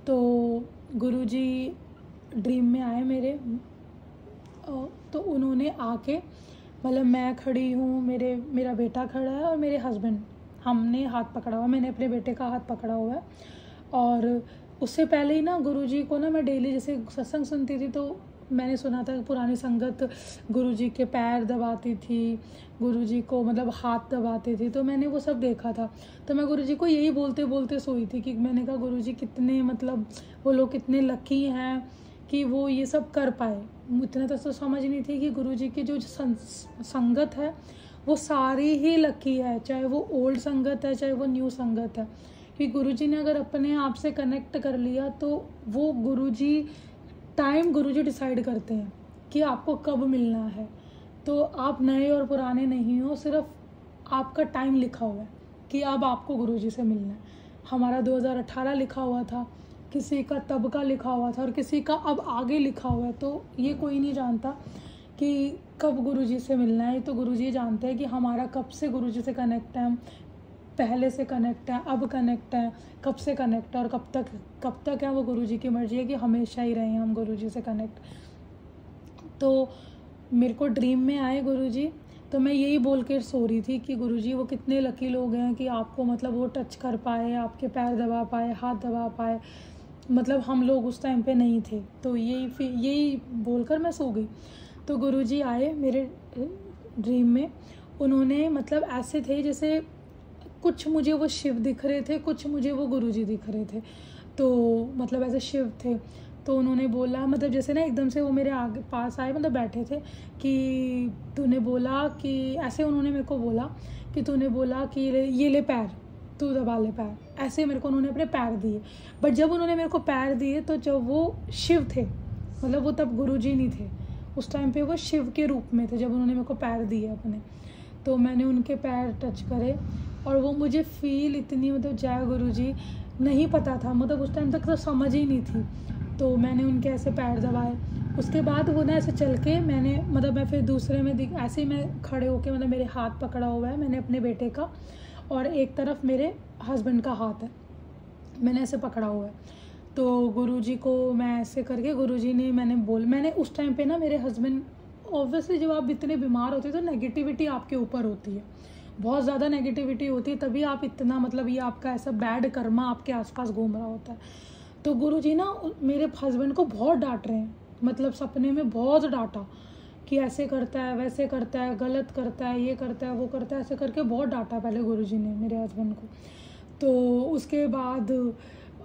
तो गुरुजी ड्रीम में आए मेरे, तो उन्होंने आके मतलब मैं खड़ी हूँ, मेरा बेटा खड़ा है और मेरे हस्बैंड, हमने हाथ पकड़ा हुआ, मैंने अपने बेटे का हाथ पकड़ा हुआ है। और उससे पहले ही ना गुरुजी को ना मैं डेली जैसे सत्संग सुनती थी तो मैंने सुना था पुरानी संगत गुरुजी के पैर दबाती थी, गुरुजी को मतलब हाथ दबाते थे, तो मैंने वो सब देखा था। तो मैं गुरुजी को यही बोलते बोलते सोई थी कि मैंने कहा गुरुजी कितने मतलब वो लोग कितने लकी हैं कि वो ये सब कर पाए। इतना तो समझ नहीं थी कि गुरुजी की जो संगत है वो सारी ही लकी है, चाहे वो ओल्ड संगत है चाहे वो न्यू संगत है। कि गुरुजी ने अगर अपने आप से कनेक्ट कर लिया तो वो गुरुजी डिसाइड करते हैं कि आपको कब मिलना है। तो आप नए और पुराने नहीं हो, सिर्फ आपका टाइम लिखा हुआ है कि अब आपको गुरुजी से मिलना है। हमारा 2018 लिखा हुआ था, किसी का तब का लिखा हुआ था और किसी का अब आगे लिखा हुआ है। तो ये कोई नहीं जानता कि कब गुरुजी से मिलना है, तो गुरुजी जानते हैं कि हमारा कब से गुरुजी से कनेक्ट है, हम पहले से कनेक्ट है, अब कनेक्ट है, कब से कनेक्ट है और कब तक है वो गुरुजी की मर्जी है कि हमेशा ही रहें हम गुरुजी से कनेक्ट। तो मेरे को ड्रीम में आए गुरुजी, तो मैं यही बोल के सो रही थी कि गुरुजी वो कितने लकी लोग हैं कि आपको मतलब वो टच कर पाए, आपके पैर दबा पाए, हाथ दबा पाए, मतलब हम लोग उस टाइम पे नहीं थे। तो यही बोलकर मैं सो गई। तो गुरुजी आए मेरे ड्रीम में, उन्होंने मतलब ऐसे थे जैसे कुछ मुझे वो शिव दिख रहे थे, कुछ मुझे वो गुरुजी दिख रहे थे, तो मतलब ऐसे शिव थे। तो उन्होंने बोला मतलब जैसे ना एकदम से वो मेरे आगे पास आए, मतलब बैठे थे कि तूने बोला कि ऐसे उन्होंने मेरे को बोला कि तूने बोला कि ये ले पैर, तू दबा ले पैर, ऐसे मेरे को उन्होंने अपने पैर दिए। बट जब उन्होंने मेरे को पैर दिए तो जब वो शिव थे, मतलब वो तब गुरुजी नहीं थे उस टाइम पे, वो शिव के रूप में थे जब उन्होंने मेरे को पैर दिए अपने। तो मैंने उनके पैर टच करे और वो मुझे फील इतनी मतलब जय गुरुजी, नहीं पता था मतलब उस टाइम तक तो समझ ही नहीं थी। तो मैंने उनके ऐसे पैर दबाए, उसके बाद वो ना ऐसे चल के मैंने मतलब मैं फिर दूसरे में ऐसे ही मैं खड़े होके मतलब मेरे हाथ पकड़ा हुआ है मैंने अपने बेटे का और एक तरफ मेरे हस्बैंड का हाथ है, मैंने ऐसे पकड़ा हुआ है। तो गुरुजी को मैं ऐसे करके गुरुजी ने मैंने उस टाइम पे ना मेरे हस्बैंड, ऑब्वियसली जब आप इतने बीमार होते हैं तो नेगेटिविटी आपके ऊपर होती है, बहुत ज़्यादा नेगेटिविटी होती है, तभी आप इतना मतलब ये आपका ऐसा बैड कर्मा आपके आसपास घूम रहा होता है। तो गुरुजी ना मेरे हस्बैंड को बहुत डांट रहे हैं, मतलब सपने में बहुत डांटा कि ऐसे करता है, वैसे करता है, गलत करता है, ये करता है, वो करता है, ऐसे करके बहुत डांटा पहले गुरुजी ने मेरे हस्बैंड को। तो उसके बाद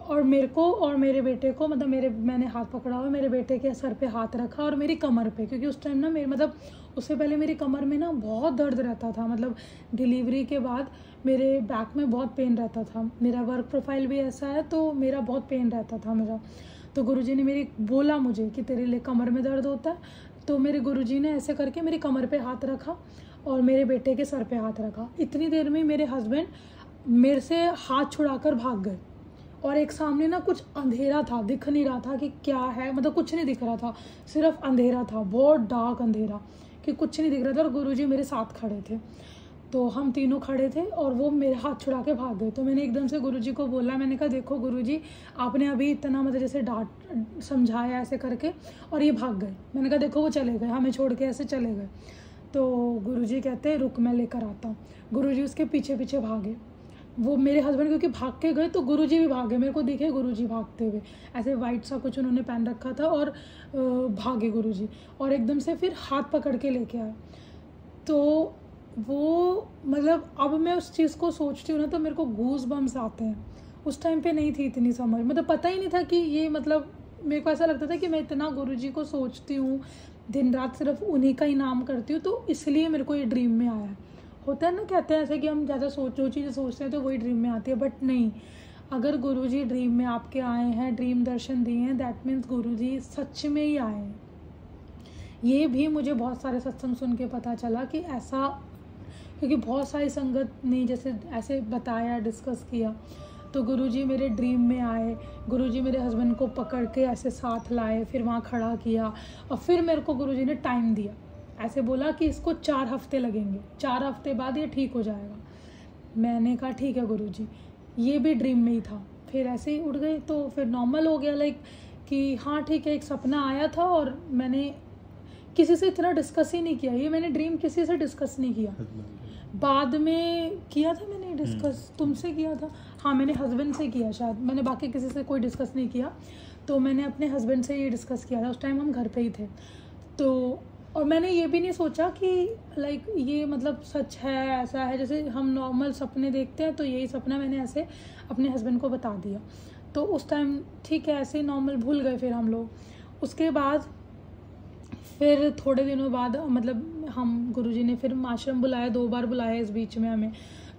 और मेरे को और मेरे बेटे को मतलब मैंने हाथ पकड़ा हुआ, मेरे बेटे के सर पे हाथ रखा और मेरी कमर पे, क्योंकि उस टाइम ना मेरे मतलब उससे पहले मेरी कमर में ना बहुत दर्द रहता था, मतलब डिलीवरी के बाद मेरे बैक में बहुत पेन रहता था, मेरा वर्क प्रोफाइल भी ऐसा है तो मेरा बहुत पेन रहता था मेरा। तो गुरुजी ने बोला मुझे कि तेरे लिए कमर में दर्द होता है, तो मेरे गुरुजी ने ऐसे करके मेरी कमर पे हाथ रखा और मेरे बेटे के सर पे हाथ रखा। इतनी देर में मेरे हस्बैंड मेरे से हाथ छुड़ाकर भाग गए और एक सामने ना कुछ अंधेरा था, दिख नहीं रहा था कि क्या है, मतलब कुछ नहीं दिख रहा था, सिर्फ अंधेरा था, बहुत डार्क अंधेरा कि कुछ नहीं दिख रहा था और गुरुजी मेरे साथ खड़े थे। तो हम तीनों खड़े थे और वो मेरे हाथ छुड़ा के भाग गए। तो मैंने एकदम से गुरुजी को बोला, मैंने कहा देखो गुरुजी आपने अभी इतना मतलब जैसे डांट समझाया ऐसे करके और ये भाग गए। मैंने कहा देखो वो चले गए, हमें छोड़ के ऐसे चले गए। तो गुरुजी कहते हैं रुक मैं लेकर आता हूँ। गुरुजी उसके पीछे पीछे भागे, वो मेरे हस्बैंड क्योंकि भाग के गए तो गुरुजी भी भागे, मेरे को दिखे गुरुजी भागते हुए, ऐसे वाइट सा कुछ उन्होंने पहन रखा था और भागे गुरुजी और एकदम से फिर हाथ पकड़ के लेके आए। तो वो मतलब अब मैं उस चीज़ को सोचती हूँ ना तो मेरे को गूज बम्स आते हैं। उस टाइम पे नहीं थी इतनी समझ, मतलब पता ही नहीं था कि ये मतलब मेरे को ऐसा लगता था कि मैं इतना गुरुजी को सोचती हूँ, दिन रात सिर्फ उन्हीं का ही नाम करती हूँ, तो इसलिए मेरे को ये ड्रीम में आया है। होता है ना, कहते हैं ऐसे कि हम ज़्यादा जो चीज़ें सोचते हैं तो वही ड्रीम में आती है, बट नहीं, अगर गुरुजी ड्रीम में आपके आए हैं, ड्रीम दर्शन दिए हैं, दैट मीन्स गुरुजी सच में ही आए हैं। ये भी मुझे बहुत सारे सत्संग सुन के पता चला कि ऐसा, क्योंकि बहुत सारी संगत ने जैसे ऐसे बताया, डिस्कस किया। तो गुरुजी मेरे ड्रीम में आए, गुरुजी मेरे हस्बैंड को पकड़ के ऐसे साथ लाए, फिर वहाँ खड़ा किया और फिर मेरे को गुरुजी ने टाइम दिया, ऐसे बोला कि इसको 4 हफ्ते लगेंगे, 4 हफ्ते बाद ये ठीक हो जाएगा। मैंने कहा ठीक है गुरुजी। ये भी ड्रीम में ही था। फिर ऐसे ही उठ गई तो फिर नॉर्मल हो गया, लाइक कि हाँ ठीक है, एक सपना आया था और मैंने किसी से इतना डिस्कस ही नहीं किया, ये मैंने ड्रीम किसी से डिस्कस नहीं किया। बाद में किया था मैंने डिस्कस, तुमसे किया था, हाँ मैंने हस्बैंड से किया शायद, मैंने बाकी किसी से कोई डिस्कस नहीं किया। तो मैंने अपने हस्बैंड से ये डिस्कस किया था, उस टाइम हम घर पे ही थे। तो और मैंने ये भी नहीं सोचा कि लाइक ये मतलब सच है, ऐसा है, जैसे हम नॉर्मल सपने देखते हैं तो यही सपना मैंने ऐसे अपने हस्बैंड को बता दिया। तो उस टाइम ठीक है, ऐसे नॉर्मल भूल गए फिर हम लोग। उसके बाद फिर थोड़े दिनों बाद मतलब हम गुरुजी ने फिर आश्रम बुलाया, 2 बार बुलाया इस बीच में हमें।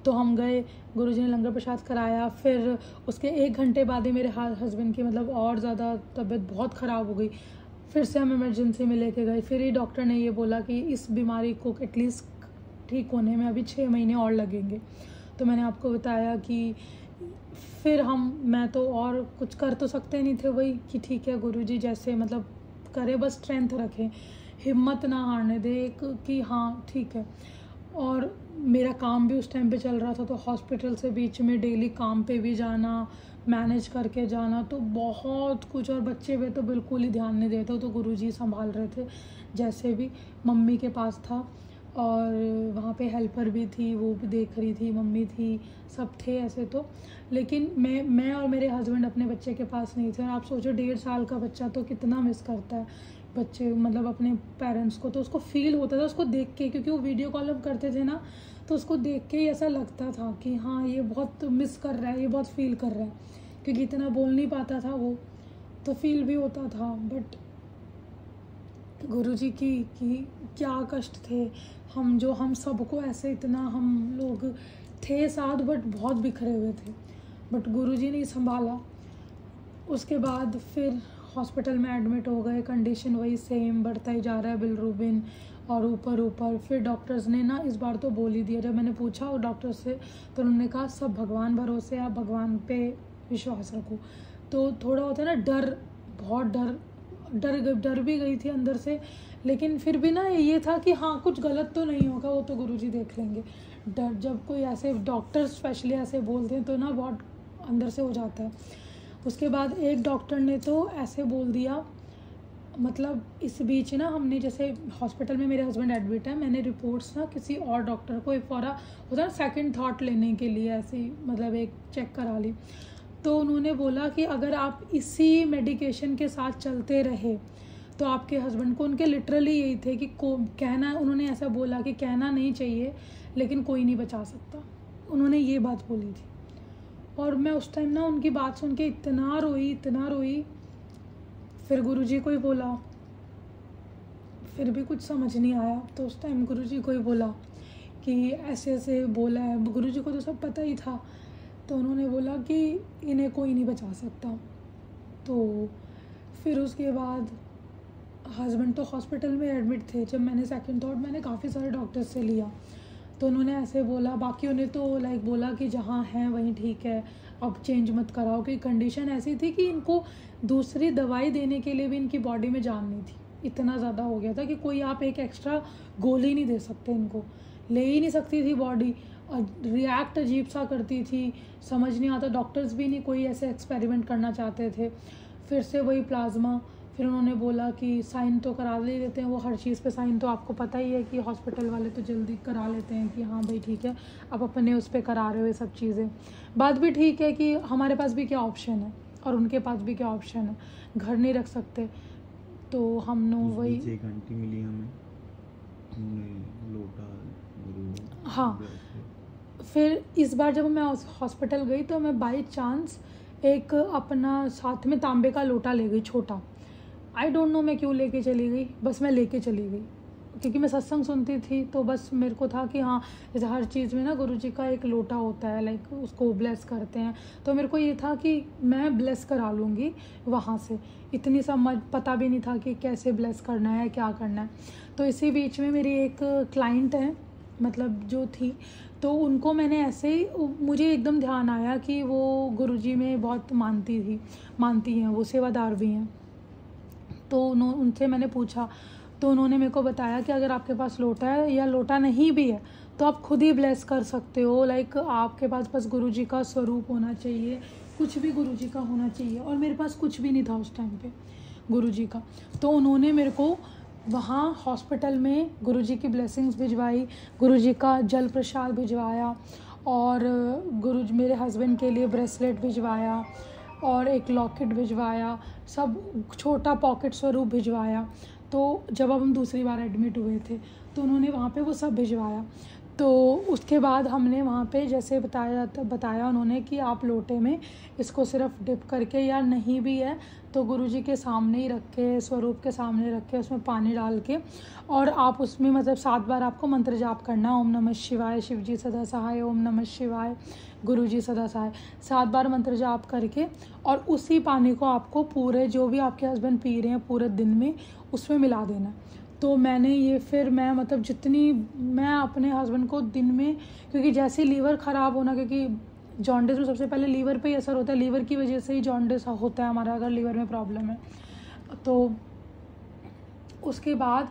तो हम गए, गुरुजी ने लंगर प्रसाद कराया। फिर उसके 1 घंटे बाद ही मेरे हस्बैंड की मतलब और ज़्यादा तबीयत बहुत ख़राब हो गई। फिर से हम इमरजेंसी में लेके गए। फिर ही डॉक्टर ने ये बोला कि इस बीमारी को एटलीस्ट ठीक होने में अभी 6 महीने और लगेंगे। तो मैंने आपको बताया कि फिर मैं तो और कुछ कर तो सकते नहीं थे, वही कि ठीक है गुरुजी जैसे मतलब करे, बस स्ट्रेंथ रखें, हिम्मत ना हारने दे कि हाँ ठीक है। और मेरा काम भी उस टाइम पे चल रहा था, तो हॉस्पिटल से बीच में डेली काम पे भी जाना, मैनेज करके जाना, तो बहुत कुछ। और बच्चे पे तो बिल्कुल ही ध्यान नहीं देते, तो गुरुजी संभाल रहे थे जैसे भी। मम्मी के पास था और वहाँ पे हेल्पर भी थी, वो भी देख रही थी, मम्मी थी, सब थे ऐसे तो। लेकिन मैं और मेरे हस्बैंड अपने बच्चे के पास नहीं थे। और आप सोचो 1.5 साल का बच्चा तो कितना मिस करता है बच्चे, मतलब अपने पेरेंट्स को। तो उसको फील होता था उसको देख के, क्योंकि वो वीडियो कॉल अब करते थे ना, तो उसको देख के ही ऐसा लगता था कि हाँ ये बहुत मिस कर रहा है, ये बहुत फील कर रहा है, क्योंकि इतना बोल नहीं पाता था वो, तो फील भी होता था। बट गुरुजी की क्या कष्ट थे, हम सबको ऐसे इतना हम लोग थे साथ, बट बहुत बिखरे हुए थे, बट गुरुजी ने संभाला। उसके बाद फिर हॉस्पिटल में एडमिट हो गए, कंडीशन वही सेम, बढ़ता ही जा रहा है बिलरूबिन और ऊपर। फिर डॉक्टर्स ने ना इस बार तो बोल ही दिया, जब मैंने पूछा वो डॉक्टर से तो उन्होंने कहा सब भगवान भरोसे, आप भगवान पे विश्वास रखो। तो थोड़ा होता है ना डर, बहुत डर भी गई थी अंदर से, लेकिन फिर भी ना ये था कि हाँ कुछ गलत तो नहीं होगा, वो तो गुरुजी देख लेंगे। डर जब कोई ऐसे डॉक्टर स्पेशली ऐसे बोलते हैं तो ना बहुत अंदर से हो जाता है। उसके बाद एक डॉक्टर ने तो ऐसे बोल दिया, मतलब इस बीच ना हमने जैसे हॉस्पिटल में मेरे हस्बैंड एडमिट है, मैंने रिपोर्ट्स ना किसी और डॉक्टर को एक फॉरा होता है सेकंड थॉट लेने के लिए ऐसी मतलब एक चेक करा ली। तो उन्होंने बोला कि अगर आप इसी मेडिकेशन के साथ चलते रहे तो आपके हस्बैंड को, उनके लिटरली यही थे कि कहना, उन्होंने ऐसा बोला कि कहना नहीं चाहिए लेकिन कोई नहीं बचा सकता, उन्होंने ये बात बोली थी। और मैं उस टाइम ना उनकी बात सुन के इतना रोई। फिर गुरुजी को ही बोला, फिर भी कुछ समझ नहीं आया। तो उस टाइम गुरुजी को ही बोला कि ऐसे बोला है, गुरुजी को तो सब पता ही था। तो उन्होंने बोला कि इन्हें कोई नहीं बचा सकता। तो फिर उसके बाद हस्बैंड तो हॉस्पिटल में एडमिट थे। जब मैंने सेकंड थॉट मैंने काफ़ी सारे डॉक्टर्स से लिया, तो उन्होंने ऐसे बोला, बाकियों ने तो लाइक बोला कि जहाँ हैं वहीं ठीक है, अब चेंज मत कराओ, कि कंडीशन ऐसी थी कि इनको दूसरी दवाई देने के लिए भी इनकी बॉडी में जान नहीं थी, इतना ज़्यादा हो गया था कि कोई आप एक एक्स्ट्रा गोली नहीं दे सकते, इनको ले ही नहीं सकती थी बॉडी, रिएक्ट अजीब सा करती थी, समझ नहीं आता। डॉक्टर्स भी नहीं कोई ऐसे एक्सपेरिमेंट करना चाहते थे। फिर से वही प्लाज्मा, फिर उन्होंने बोला कि साइन तो करा ले लेते हैं, वो हर चीज़ पे साइन तो आपको पता ही है कि हॉस्पिटल वाले तो जल्दी करा लेते हैं कि हाँ भाई ठीक है, आप अपने उस पर करा रहे हो ये सब चीज़ें। बात भी ठीक है कि हमारे पास भी क्या ऑप्शन है और उनके पास भी क्या ऑप्शन है, घर नहीं रख सकते। तो हम लोग वही 1 घंटी मिली हमें लोटा। हाँ, फिर इस बार जब मैं हॉस्पिटल गई तो मैं बाई चांस एक अपना साथ में तांबे का लोटा ले गई, छोटा। आई डोंट नो मैं क्यों लेके चली गई, बस मैं लेके चली गई क्योंकि मैं सत्संग सुनती थी। तो बस मेरे को था कि हाँ जैसे हर चीज़ में ना गुरुजी का एक लोटा होता है, लाइक उसको ब्लेस करते हैं, तो मेरे को ये था कि मैं ब्लेस करा लूँगी वहाँ से। इतनी समझ पता भी नहीं था कि कैसे ब्लेस करना है, क्या करना है। तो इसी बीच में मेरी एक क्लाइंट है मतलब जो थी, तो उनको मैंने ऐसे ही, मुझे एकदम ध्यान आया कि वो गुरुजी में बहुत मानती हैं, वो सेवादार भी हैं। तो उनसे मैंने पूछा, तो उन्होंने मेरे को बताया कि अगर आपके पास लोटा है या लोटा नहीं भी है तो आप खुद ही ब्लेस कर सकते हो। लाइक आपके पास बस गुरुजी का स्वरूप होना चाहिए, कुछ भी गुरुजी का होना चाहिए। और मेरे पास कुछ भी नहीं था उस टाइम पे गुरुजी का, तो उन्होंने मेरे को वहाँ हॉस्पिटल में गुरुजी की ब्लेसिंग्स भिजवाई, गुरुजी का जल प्रसाद भिजवाया, और गुरुजी मेरे हस्बैंड के लिए ब्रेसलेट भिजवाया और एक लॉकेट भिजवाया, सब छोटा पॉकेट स्वरूप भिजवाया। तो जब अब हम दूसरी बार एडमिट हुए थे तो उन्होंने वहाँ पे वो सब भिजवाया। तो उसके बाद हमने वहाँ पे जैसे बताया उन्होंने कि आप लोटे में इसको सिर्फ डिप करके, या नहीं भी है तो गुरुजी के सामने ही रख के, स्वरूप के सामने रख के उसमें पानी डाल के, और आप उसमें मतलब 7 बार आपको मंत्र जाप करना, ओम नमः शिवाय, शिवजी सदा सहाय, ओम नमः शिवाय, गुरुजी सदा सहाय, 7 बार मंत्र जाप करके, और उसी पानी को आपको पूरे जो भी आपके हस्बैंड पी रहे हैं पूरे दिन में उसमें मिला देना। तो मैंने ये फिर मैं मतलब जितनी मैं अपने हस्बैंड को दिन में, क्योंकि जैसे लीवर ख़राब होना, क्योंकि जॉन्डिस में सबसे पहले लीवर पे ही असर होता है, लीवर की वजह से ही जॉन्डिस होता है हमारा, अगर लीवर में प्रॉब्लम है तो उसके बाद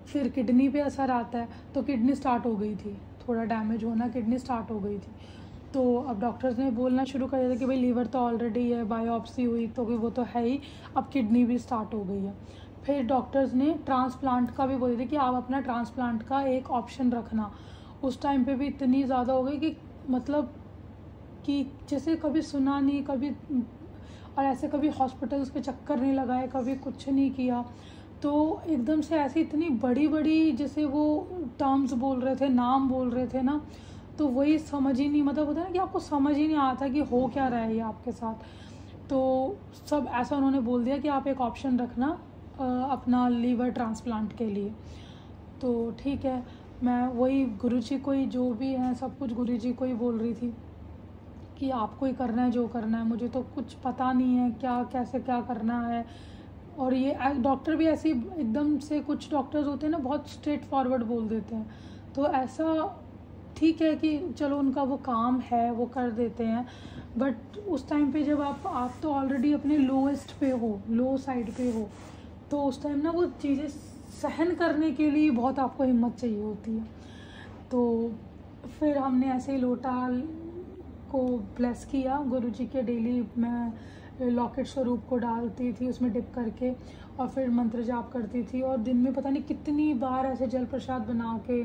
फिर किडनी पे असर आता है। तो किडनी स्टार्ट हो गई थी, थोड़ा डैमेज होना, किडनी स्टार्ट हो गई थी। तो अब डॉक्टर्स ने बोलना शुरू कर दिया था कि भाई लीवर तो ऑलरेडी है, बायोप्सी हुई तो वो तो है ही, अब किडनी भी स्टार्ट हो गई है। फिर डॉक्टर्स ने ट्रांसप्लांट का भी बोले थे कि आप अपना ट्रांसप्लांट का एक ऑप्शन रखना। उस टाइम पे भी इतनी ज़्यादा हो गई कि मतलब कि जैसे कभी सुना नहीं, कभी और ऐसे कभी हॉस्पिटल्स के चक्कर नहीं लगाए, कभी कुछ नहीं किया। तो एकदम से ऐसे इतनी बड़ी बड़ी जैसे वो टर्म्स बोल रहे थे, नाम बोल रहे थे ना, तो वही समझ ही नहीं, मतलब होता है ना कि आपको समझ ही नहीं आता कि हो क्या रहा है ये आपके साथ। तो सब ऐसा उन्होंने बोल दिया कि आप एक ऑप्शन रखना अपना लीवर ट्रांसप्लांट के लिए। तो ठीक है, मैं वही गुरुजी को ही, जो भी है सब कुछ गुरुजी को ही बोल रही थी कि आपको ही करना है जो करना है, मुझे तो कुछ पता नहीं है क्या कैसे क्या करना है। और ये डॉक्टर भी ऐसे एकदम से, कुछ डॉक्टर्स होते हैं ना बहुत स्ट्रेट फॉरवर्ड बोल देते हैं, तो ऐसा ठीक है कि चलो उनका वो काम है वो कर देते हैं, बट उस टाइम पे जब आप तो ऑलरेडी अपने लोएस्ट पे हो, लो साइड पे हो, तो उस टाइम ना वो चीज़ें सहन करने के लिए बहुत आपको हिम्मत चाहिए होती है। तो फिर हमने ऐसे ही लोटा को ब्लेस किया गुरुजी के, डेली मैं लॉकेट स्वरूप को डालती थी उसमें डिप करके, और फिर मंत्र जाप करती थी। और दिन में पता नहीं कितनी बार ऐसे जल प्रसाद बना के,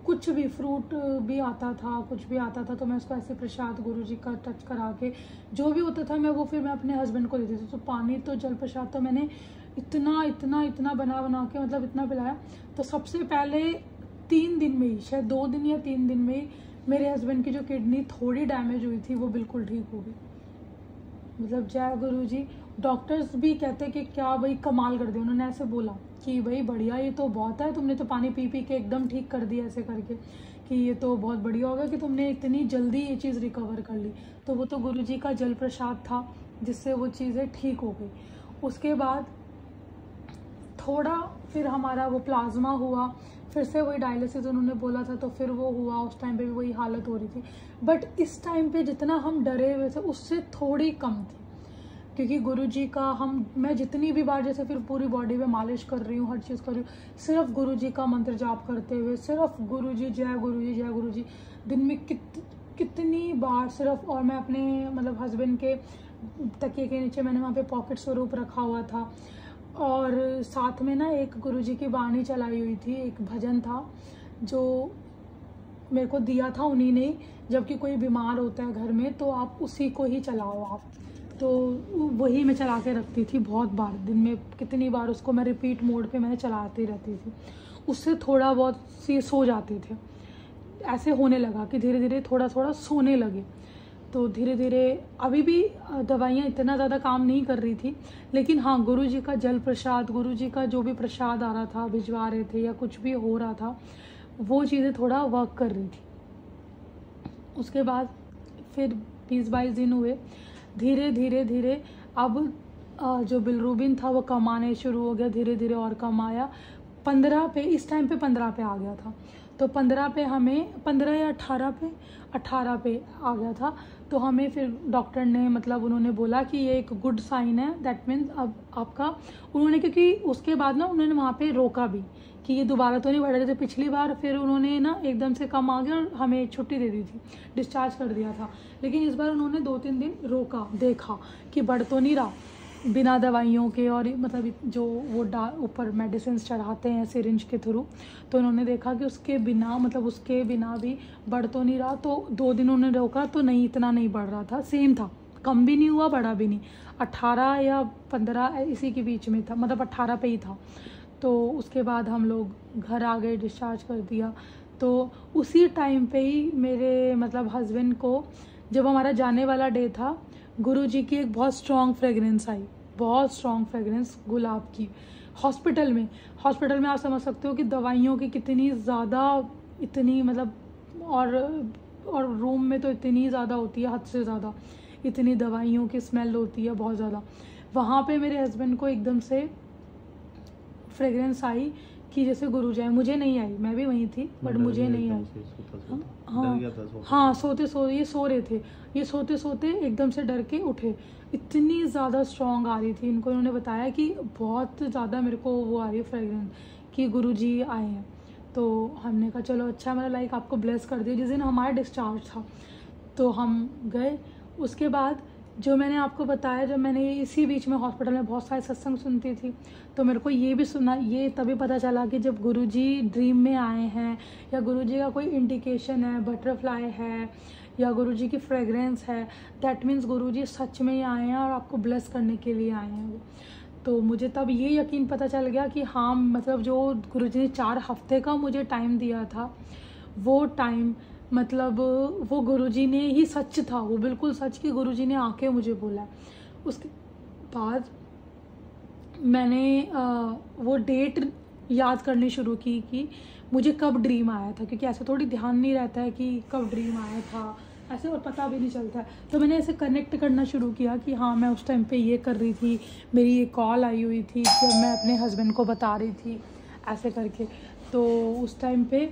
कुछ भी फ्रूट भी आता था, कुछ भी आता था तो मैं उसको ऐसे प्रसाद गुरुजी का टच करा के, जो भी होता था मैं फिर मैं अपने हस्बैंड को देती थी। तो पानी तो जल प्रसाद तो मैंने इतना बना के मतलब इतना पिलाया। तो सबसे पहले 3 दिन में ही, शायद 2 दिन या 3 दिन में ही, मेरे हस्बैंड की जो किडनी थोड़ी डैमेज हुई थी वो बिल्कुल ठीक हो गई। मतलब जय गुरुजी। डॉक्टर्स भी कहते कि क्या भाई कमाल कर दिया, उन्होंने ऐसे बोला कि भाई बढ़िया, ये तो बहुत है, तुमने तो पानी पी के एकदम ठीक कर दिया ऐसे करके, कि ये तो बहुत बढ़िया होगा कि तुमने इतनी जल्दी ये चीज़ रिकवर कर ली। तो वो तो गुरुजी का जल प्रसाद था जिससे वो चीज़ें ठीक हो गई। उसके बाद थोड़ा फिर हमारा वो प्लाज्मा हुआ, फिर से वही डायलिसिस उन्होंने बोला था तो फिर वो हुआ। उस टाइम पे भी वही हालत हो रही थी, बट इस टाइम पे जितना हम डरे हुए थे उससे थोड़ी कम थी, क्योंकि गुरुजी का मैं जितनी भी बार जैसे फिर पूरी बॉडी में मालिश कर रही हूँ, हर चीज़ कर रही हूँ, सिर्फ गुरुजी का मंत्र जाप करते हुए, सिर्फ गुरुजी जय गुरुजी जय गुरुजी, दिन में कितनी बार सिर्फ। और मैं अपने मतलब हस्बैंड के तकिए के नीचे मैंने वहाँ पे पॉकेट स्वरूप रखा हुआ था, और साथ में ना एक गुरुजी की बाणी चलाई हुई थी, एक भजन था जो मेरे को दिया था उन्हीं ने, जबकि कोई बीमार होता है घर में तो आप उसी को ही चलाओ आप, तो वही मैं चला के रखती थी बहुत बार, दिन में कितनी बार उसको मैं रिपीट मोड पे मैंने चलाती रहती थी। उससे थोड़ा बहुत सी सो जाते थे, ऐसे होने लगा कि धीरे धीरे थोड़ा थोड़ा सोने लगे। तो धीरे धीरे अभी भी दवाइयाँ इतना ज़्यादा काम नहीं कर रही थी, लेकिन हाँ गुरुजी का जल प्रसाद, गुरुजी का जो भी प्रसाद आ रहा था, भिजवा रहे थे या कुछ भी हो रहा था, वो चीज़ें थोड़ा वर्क कर रही थी। उसके बाद फिर 20-22 दिन हुए, धीरे धीरे अब जो बिलरूबिन था वो कम आने शुरू हो गया, धीरे धीरे और कम आया। 15 पे, इस टाइम पे 15 पे आ गया था। तो 15 पे हमें 15 या 18 पे आ गया था। तो हमें फिर डॉक्टर ने मतलब उन्होंने बोला कि ये एक गुड साइन है, दैट मीन्स अब आपका, उन्होंने क्योंकि उसके बाद ना उन्होंने वहाँ पे रोका भी कि ये दोबारा तो नहीं बढ़ रहे थे पिछली बार, फिर उन्होंने ना एकदम से कम आ गया और हमें छुट्टी दे दी थी, डिस्चार्ज कर दिया था। लेकिन इस बार उन्होंने 2-3 दिन रोका, देखा कि बढ़ तो नहीं रहा बिना दवाइयों के, और मतलब जो वो ऊपर मेडिसिन चढ़ाते हैं सिरिंज के थ्रू, तो उन्होंने देखा कि उसके बिना मतलब उसके बिना भी बढ़ तो नहीं रहा। तो 2 दिन उन्होंने रोका तो नहीं, इतना नहीं बढ़ रहा था, सेम था, कम भी नहीं हुआ बड़ा भी नहीं, 18 या 15 इसी के बीच में था, मतलब 18 पे ही था। तो उसके बाद हम लोग घर आ गए, डिस्चार्ज कर दिया। तो उसी टाइम पे ही मेरे मतलब हस्बैंड को, जब हमारा जाने वाला डे था, गुरुजी की एक बहुत स्ट्रॉन्ग फ्रेगरेंस आई, बहुत स्ट्रॉन्ग फ्रेगरेंस गुलाब की। हॉस्पिटल में आप समझ सकते हो कि दवाइयों की कितनी ज़्यादा, इतनी मतलब, और रूम में तो इतनी ज़्यादा होती है, हद से ज़्यादा इतनी दवाइयों की स्मेल होती है बहुत ज़्यादा। वहाँ पे मेरे हस्बैंड को एकदम से फ्रेगरेंस आई कि जैसे गुरुजी आए, मुझे नहीं आई, मैं भी वहीं थी बट मुझे नहीं आई। हाँ सोते ये सो रहे थे, ये सोते एकदम से डर के उठे, इतनी ज़्यादा स्ट्रॉन्ग आ रही थी इनको। इन्होंने बताया कि बहुत ज़्यादा मेरे को वो आ रही है फ्रेगरेंस कि गुरुजी आए हैं। तो हमने कहा चलो अच्छा, मतलब लाइक आपको ब्लेस कर दिया। जिस दिन हमारा डिस्चार्ज था तो हम गए। उसके बाद जो मैंने आपको बताया, जब मैंने इसी बीच में हॉस्पिटल में बहुत सारे सत्संग सुनती थी, तो मेरे को ये भी सुना, ये तभी पता चला कि जब गुरुजी ड्रीम में आए हैं या गुरुजी का कोई इंडिकेशन है, बटरफ्लाई है या गुरुजी की फ्रेगरेंस है, दैट मीन्स गुरुजी सच में ही आए हैं और आपको ब्लेस करने के लिए आए हैं वो। तो मुझे तब ये यकीन पता चल गया कि हाँ, मतलब जो गुरुजी ने 4 हफ्ते का मुझे टाइम दिया था, वो टाइम मतलब वो गुरुजी ने ही सच था, वो बिल्कुल सच कि गुरुजी ने आके मुझे बोला। उसके बाद मैंने वो डेट याद करनी शुरू की कि मुझे कब ड्रीम आया था, क्योंकि ऐसे थोड़ी ध्यान नहीं रहता है कि कब ड्रीम आया था, ऐसे और पता भी नहीं चलता है। तो मैंने ऐसे कनेक्ट करना शुरू किया कि हाँ, मैं उस टाइम पे ये कर रही थी, मेरी ये कॉल आई हुई थी जब मैं अपने हस्बैंड को बता रही थी ऐसे करके। तो उस टाइम पे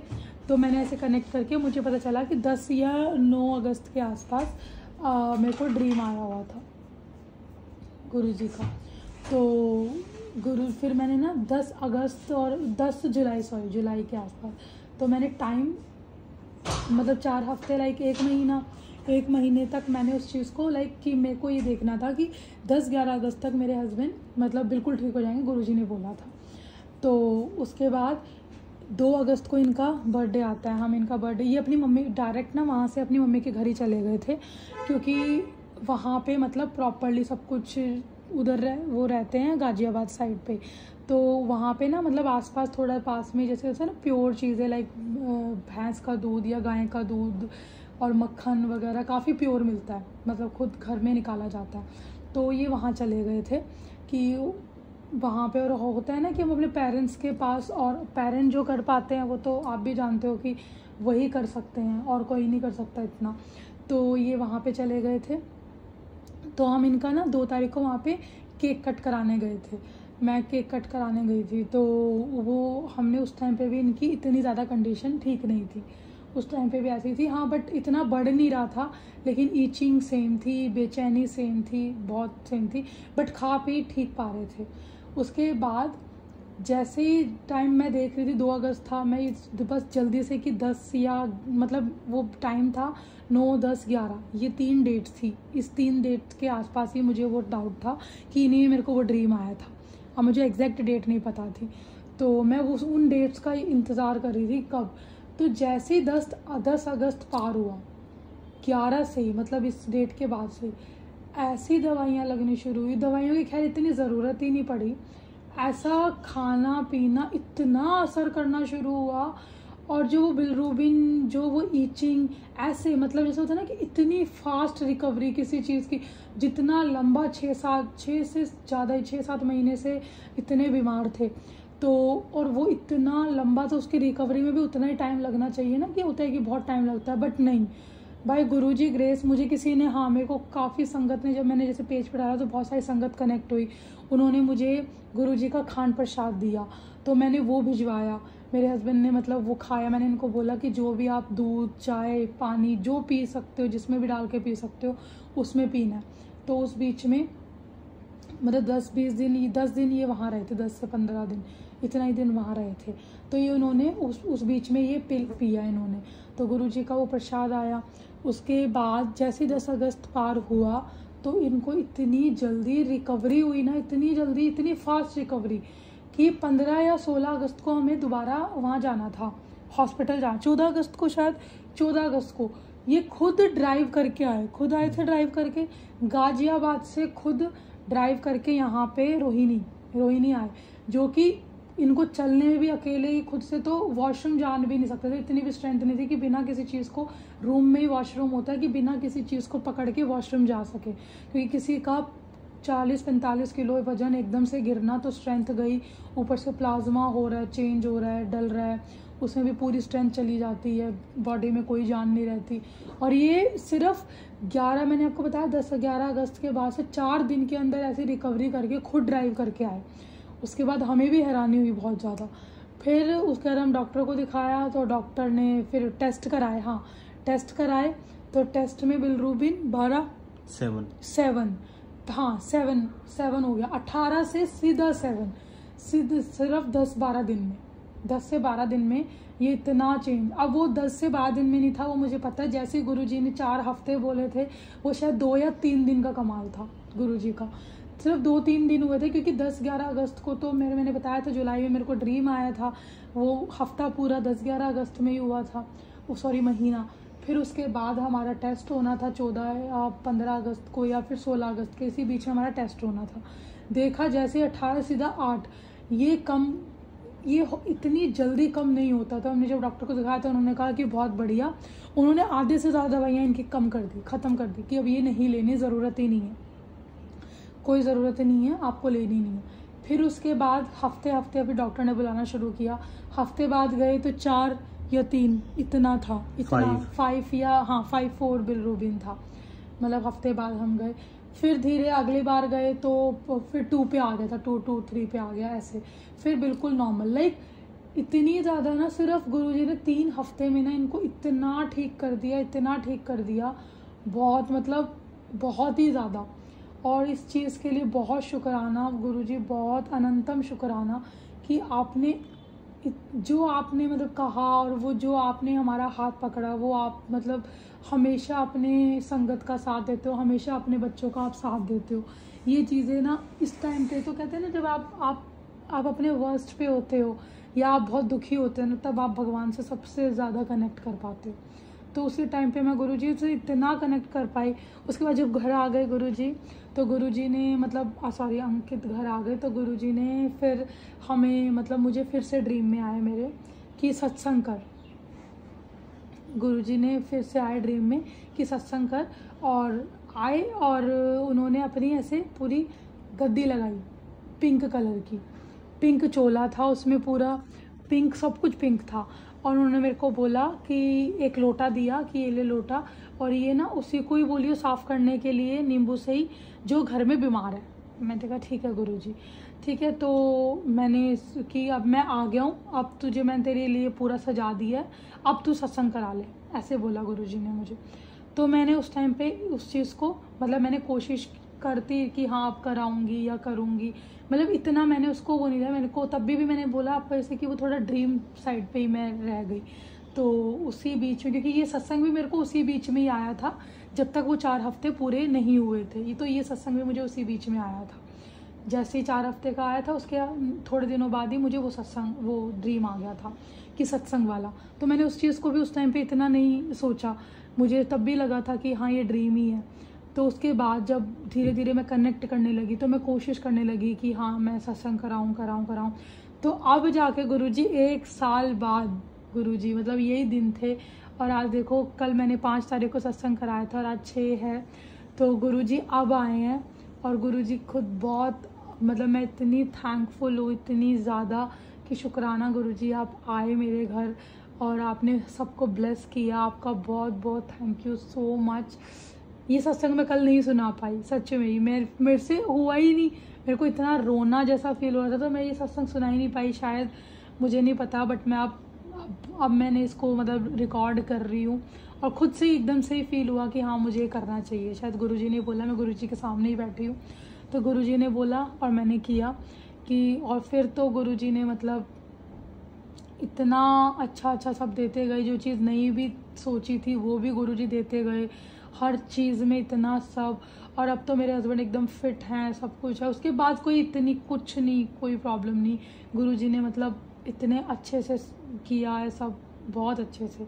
तो मैंने ऐसे कनेक्ट करके मुझे पता चला कि 10 या 9 अगस्त के आसपास मेरे को ड्रीम आया हुआ था गुरुजी का। तो फिर मैंने ना 10 अगस्त और 10 जुलाई के आसपास, तो मैंने टाइम मतलब 4 हफ्ते लाइक 1 महीने तक मैंने उस चीज़ को लाइक कि मेरे को ये देखना था कि 10-11 अगस्त तक मेरे हस्बैंड मतलब बिल्कुल ठीक हो जाएंगे, गुरुजी ने बोला था। तो उसके बाद 2 अगस्त को इनका बर्थडे आता है। हम इनका बर्थडे, ये अपनी मम्मी डायरेक्ट ना वहाँ से अपनी मम्मी के घर ही चले गए थे, क्योंकि वहाँ पे मतलब प्रॉपरली सब कुछ उधर वो रहते हैं गाज़ियाबाद साइड पे। तो वहाँ पे ना मतलब आसपास थोड़ा पास में जैसे ना प्योर चीज़ें लाइक भैंस का दूध या गाय का दूध और मक्खन वगैरह काफ़ी प्योर मिलता है, मतलब खुद घर में निकाला जाता है। तो ये वहाँ चले गए थे कि वहाँ पे, और होता है ना कि हम अपने पेरेंट्स के पास, और पेरेंट जो कर पाते हैं वो तो आप भी जानते हो कि वही कर सकते हैं और कोई नहीं कर सकता इतना। तो ये वहाँ पे चले गए थे। तो हम इनका ना 2 तारीख को वहाँ पे केक कट कराने गए थे, मैं केक कट कराने गई थी। तो वो हमने उस टाइम पे भी, इनकी इतनी ज़्यादा कंडीशन ठीक नहीं थी, उस टाइम पे भी ऐसी थी हाँ, बट इतना बढ़ नहीं रहा था, लेकिन ईचिंग सेम थी, बेचैनी सेम थी, बहुत सेम थी, बट खा पी ठीक पा रहे थे। उसके बाद जैसे ही टाइम मैं देख रही थी 2 अगस्त था, मैं बस जल्दी से कि 10 या मतलब वो टाइम था 9, 10, 11, ये 3 डेट्स थी, इस 3 डेट्स के आसपास ही मुझे वो डाउट था कि इन्हीं में मेरे को वो ड्रीम आया था। अब मुझे एग्जैक्ट डेट नहीं पता थी, तो मैं उन डेट्स का इंतज़ार कर रही थी कब। तो जैसे ही 10 अगस्त पार हुआ, 11 से ही मतलब इस डेट के बाद से ऐसी दवाइयाँ लगनी शुरू हुई। दवाइयों की खैर इतनी ज़रूरत ही नहीं पड़ी, ऐसा खाना पीना इतना असर करना शुरू हुआ, और जो वो बिलरूबिन, जो वो ईचिंग, ऐसे मतलब जैसे होता है ना कि इतनी फास्ट रिकवरी किसी चीज़ की, जितना लंबा 6 से ज़्यादा 6-7 महीने से इतने बीमार थे, तो और वो इतना लंबा, तो उसकी रिकवरी में भी उतना ही टाइम लगना चाहिए ना, कि होता है कि बहुत टाइम लगता है, बट नहीं, भाई गुरुजी ग्रेस, मुझे किसी ने, हाँ मेरे को काफ़ी संगत ने, जब मैंने जैसे पेज पर डाला तो बहुत सारी संगत कनेक्ट हुई, उन्होंने मुझे गुरुजी का खान प्रसाद दिया, तो मैंने वो भिजवाया, मेरे हस्बैंड ने मतलब वो खाया, मैंने इनको बोला कि जो भी आप दूध चाय पानी जो पी सकते हो, जिसमें भी डाल के पी सकते हो उसमें पीना है। तो उस बीच में मतलब 10 दिन ये वहाँ रहे थे, 10 से 15 दिन, इतना ही दिन वहाँ रहे थे। तो ये उन्होंने उस बीच में ये पिया इन्होंने। तो गुरुजी का वो प्रसाद आया। उसके बाद जैसे 10 अगस्त पार हुआ तो इनको इतनी जल्दी रिकवरी हुई ना, इतनी जल्दी, इतनी फास्ट रिकवरी कि 15 या 16 अगस्त को हमें दोबारा वहाँ जाना था, हॉस्पिटल जाना, 14 अगस्त को शायद, 14 अगस्त को ये खुद ड्राइव करके आए, खुद आए थे ड्राइव करके, गाजियाबाद से खुद ड्राइव करके यहाँ पे रोहिणी आए, जो कि इनको चलने में भी अकेले ही खुद से तो वॉशरूम जान भी नहीं सकते थे, इतनी भी स्ट्रेंथ नहीं थी कि बिना किसी चीज़ को, रूम में ही वॉशरूम होता है कि बिना किसी चीज़ को पकड़ के वॉशरूम जा सके, क्योंकि किसी का 40-45 किलो वजन एकदम से गिरना तो स्ट्रेंथ गई, ऊपर से प्लाज्मा हो रहा है, चेंज हो रहा है, डल रहा है, उसमें भी पूरी स्ट्रेंथ चली जाती है, बॉडी में कोई जान नहीं रहती। और ये सिर्फ 11, मैंने आपको बताया 10-11 अगस्त के बाद से 4 दिन के अंदर ऐसी रिकवरी करके खुद ड्राइव करके आए। उसके बाद हमें भी हैरानी हुई बहुत ज़्यादा। फिर उसके बाद हम डॉक्टर को दिखाया तो डॉक्टर ने फिर टेस्ट कराए, हाँ टेस्ट कराए, तो टेस्ट में बिलरूबिन 7 हो गया, 18 से सीधा 7, सिर्फ 10-12 दिन में, 10 से 12 दिन में ये इतना चेंज। अब वो 10 से 12 दिन में नहीं था, वो मुझे पता है, जैसे गुरुजी ने 4 हफ्ते बोले थे, वो शायद 2 या 3 दिन का कमाल था गुरुजी का, सिर्फ 2-3 दिन हुए थे, क्योंकि 10-11 अगस्त को तो मैंने बताया था जुलाई में मेरे को ड्रीम आया था, वो हफ्ता पूरा 10-11 अगस्त में ही हुआ था, महीना। फिर उसके बाद हमारा टेस्ट होना था 14 या 15 अगस्त को या फिर 16 अगस्त के, इसी बीच में हमारा टेस्ट होना था। देखा जैसे 18 सीधा 8, ये इतनी जल्दी कम नहीं होता था। हमने जब डॉक्टर को दिखाया था उन्होंने कहा कि बहुत बढ़िया, उन्होंने आधे से ज़्यादा दवाइयाँ इनकी ख़त्म कर दी कि अब ये नहीं लेनी, ज़रूरत ही नहीं है, कोई ज़रूरत नहीं है, आपको लेनी नहीं है। फिर उसके बाद हफ्ते अभी डॉक्टर ने बुलाना शुरू किया, हफ्ते बाद गए तो 4 या 3 इतना था, 5 या 5-4 बिलरूबिन था, मतलब हफ्ते बाद हम गए। फिर धीरे अगली बार गए तो फिर 2 पे आ गया था, 2-3 पे आ गया ऐसे, फिर बिल्कुल नॉर्मल। लाइक इतनी ज़्यादा ना, सिर्फ गुरुजी ने 3 हफ्ते में ना इनको इतना ठीक कर दिया, बहुत मतलब बहुत ही ज़्यादा। और इस चीज़ के लिए बहुत शुक्राना गुरुजी, बहुत अनंतम शुक्राना कि आपने जो आपने मतलब कहा और वो जो आपने हमारा हाथ पकड़ा, वो आप मतलब हमेशा अपने संगत का साथ देते हो, हमेशा अपने बच्चों का आप साथ देते हो। ये चीज़ें ना इस टाइम पे तो कहते हैं ना, जब आप अपने वर्स्ट पे होते हो या आप बहुत दुखी होते हैं ना, तब आप भगवान से सबसे ज़्यादा कनेक्ट कर पाते हो। तो उसी टाइम पे मैं गुरुजी से इतना कनेक्ट कर पाई। उसके बाद जब घर आ गए गुरुजी, तो गुरुजी ने मतलब अंकित घर आ गए, तो गुरुजी ने फिर हमें मतलब मुझे फिर से ड्रीम में आए मेरे कि सत्संग कर, गुरुजी ने फिर से आए ड्रीम में कि सत्संग कर, और आए और उन्होंने अपनी ऐसे पूरी गद्दी लगाई पिंक कलर की, पिंक चोला था उसमें, पूरा पिंक, सब कुछ पिंक था। और उन्होंने मेरे को बोला कि एक लोटा दिया कि ये ले लोटा, और ये ना उसी को ही बोलियो साफ़ करने के लिए नींबू से ही, जो घर में बीमार है। मैंने कहा ठीक है गुरुजी, ठीक है। तो मैंने कि अब मैं आ गया हूँ, अब तुझे मैंने तेरे लिए पूरा सजा दिया है, अब तू सत्संग करा ले, ऐसे बोला गुरुजी ने मुझे। तो मैंने उस टाइम पे उस चीज़ को मतलब मैंने कोशिश करती कि हाँ अब कराऊंगी या करूँगी, मतलब इतना मैंने उसको वो नहीं लिया। मेरे को तब भी मैंने बोला आपको ऐसे कि वो थोड़ा ड्रीम साइड पे ही मैं रह गई। तो उसी बीच में, क्योंकि ये सत्संग भी मेरे को उसी बीच में ही आया था, जब तक वो 4 हफ्ते पूरे नहीं हुए थे। ये सत्संग भी मुझे उसी बीच में आया था। जैसे ही 4 हफ्ते का आया था, उसके थोड़े दिनों बाद ही मुझे वो ड्रीम आ गया था कि सत्संग वाला। तो मैंने उस चीज़ को भी उस टाइम पे इतना नहीं सोचा, मुझे तब भी लगा था कि हाँ ये ड्रीम ही है। तो उसके बाद जब धीरे धीरे मैं कनेक्ट करने लगी, तो मैं कोशिश करने लगी कि हाँ मैं सत्संग कराऊँ। तो अब जाके गुरुजी 1 साल बाद, गुरुजी मतलब यही दिन थे, और आज देखो कल मैंने 5 तारीख को सत्संग कराया था और आज 6 है, तो गुरुजी अब आए हैं। और गुरुजी खुद बहुत मतलब मैं इतनी थैंकफुल हूँ, इतनी ज़्यादा कि शुक्राना गुरुजी, आप आए मेरे घर और आपने सबको ब्लेस किया, आपका बहुत बहुत थैंक यू सो मच। ये सत्संग मैं कल नहीं सुना पाई, सच में ही मेरे से हुआ ही नहीं, मेरे को इतना रोना जैसा फील हो रहा था, तो मैं ये सत्संग सुना ही नहीं पाई। शायद मुझे नहीं पता, बट मैं अब मैंने इसको मतलब रिकॉर्ड कर रही हूँ और ख़ुद से एकदम से ही फील हुआ कि हाँ मुझे ये करना चाहिए। शायद गुरुजी ने बोला, मैं गुरुजी के सामने ही बैठी हूँ तो गुरुजी ने बोला और मैंने किया कि, और फिर तो गुरुजी ने मतलब इतना अच्छा सब देते गए, जो चीज़ नहीं भी सोची थी वो भी गुरुजी देते गए, हर चीज़ में इतना सब। और अब तो मेरे हस्बैंड एकदम फिट हैं, सब कुछ है, उसके बाद कोई इतनी कुछ नहीं, कोई प्रॉब्लम नहीं। गुरुजी ने मतलब इतने अच्छे से किया है सब, बहुत अच्छे से।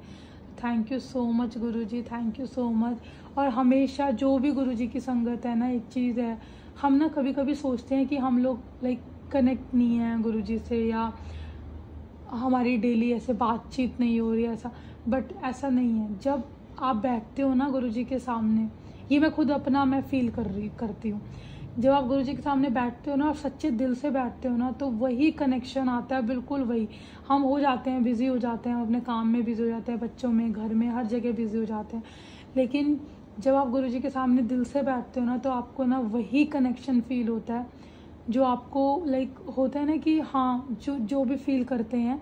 Thank you so much Guruji, thank you so much. और हमेशा जो भी गुरुजी की संगत है ना, एक चीज़ है, हम ना कभी कभी सोचते हैं कि हम लोग लाइक कनेक्ट नहीं हैं गुरुजी से, या हमारी डेली ऐसे बातचीत नहीं हो रही है ऐसा, बट ऐसा नहीं है। जब आप बैठते हो ना गुरुजी के सामने, ये मैं खुद अपना मैं फील करती हूँ, जब आप गुरुजी के सामने बैठते हो ना और सच्चे दिल से बैठते हो ना, तो वही कनेक्शन आता है, बिल्कुल वही। हम हो जाते हैं बिज़ी हो जाते हैं, अपने काम में बिज़ी हो जाते हैं, बच्चों में, घर में, हर जगह बिज़ी हो जाते हैं, लेकिन जब आप गुरुजी के सामने दिल से बैठते हो ना, तो आपको ना वही कनेक्शन फील होता है जो आपको लाइक होता है ना कि हाँ, जो भी फील करते हैं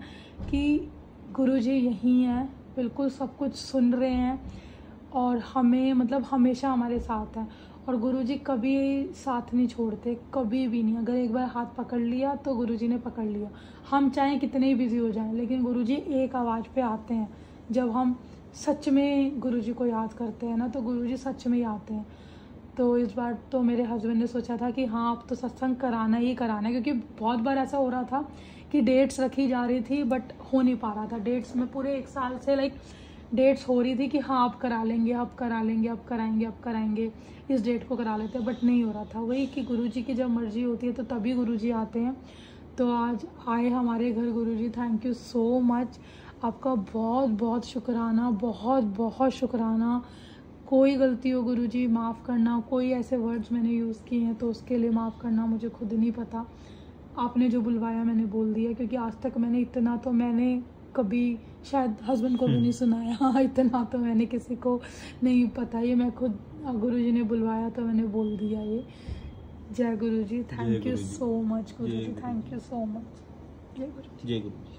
कि गुरुजी यहीं हैं, बिल्कुल सब कुछ सुन रहे हैं और हमें मतलब हमेशा हमारे साथ हैं। और गुरुजी कभी साथ नहीं छोड़ते, कभी भी नहीं। अगर एक बार हाथ पकड़ लिया तो गुरुजी ने पकड़ लिया। हम चाहे कितने ही बिज़ी हो जाएं, लेकिन गुरुजी एक आवाज़ पे आते हैं। जब हम सच में गुरुजी को याद करते हैं ना, तो गुरुजी सच में ही आते हैं। तो इस बार तो मेरे हस्बैंड ने सोचा था कि हाँ अब तो सत्संग कराना ही कराना है, क्योंकि बहुत बार ऐसा हो रहा था कि डेट्स रखी जा रही थी बट हो नहीं पा रहा था। डेट्स में पूरे 1 साल से लाइक डेट्स हो रही थी कि हाँ अब करा लेंगे, अब करा लेंगे, अब कराएंगे, अब कराएंगे, इस डेट को करा लेते हैं, बट नहीं हो रहा था। वही कि गुरुजी की जब मर्जी होती है तो तभी गुरुजी आते हैं। तो आज आए हमारे घर गुरुजी, थैंक यू सो मच। आपका बहुत बहुत शुक्राना, बहुत बहुत शुक्राना। कोई गलती हो गुरुजी माफ़ करना, कोई ऐसे वर्ड्स मैंने यूज़ किए हैं तो उसके लिए माफ़ करना, मुझे खुद नहीं पता। आपने जो बुलवाया मैंने बोल दिया, क्योंकि आज तक मैंने इतना तो मैंने कभी शायद हस्बैंड को भी नहीं सुनाया, हाँ इतना तो मैंने किसी को नहीं पता। ये मैं खुद गुरुजी ने बुलवाया तो मैंने बोल दिया ये। जय Guruji, thank you so much Guruji, thank you so much. जय गुरुजी।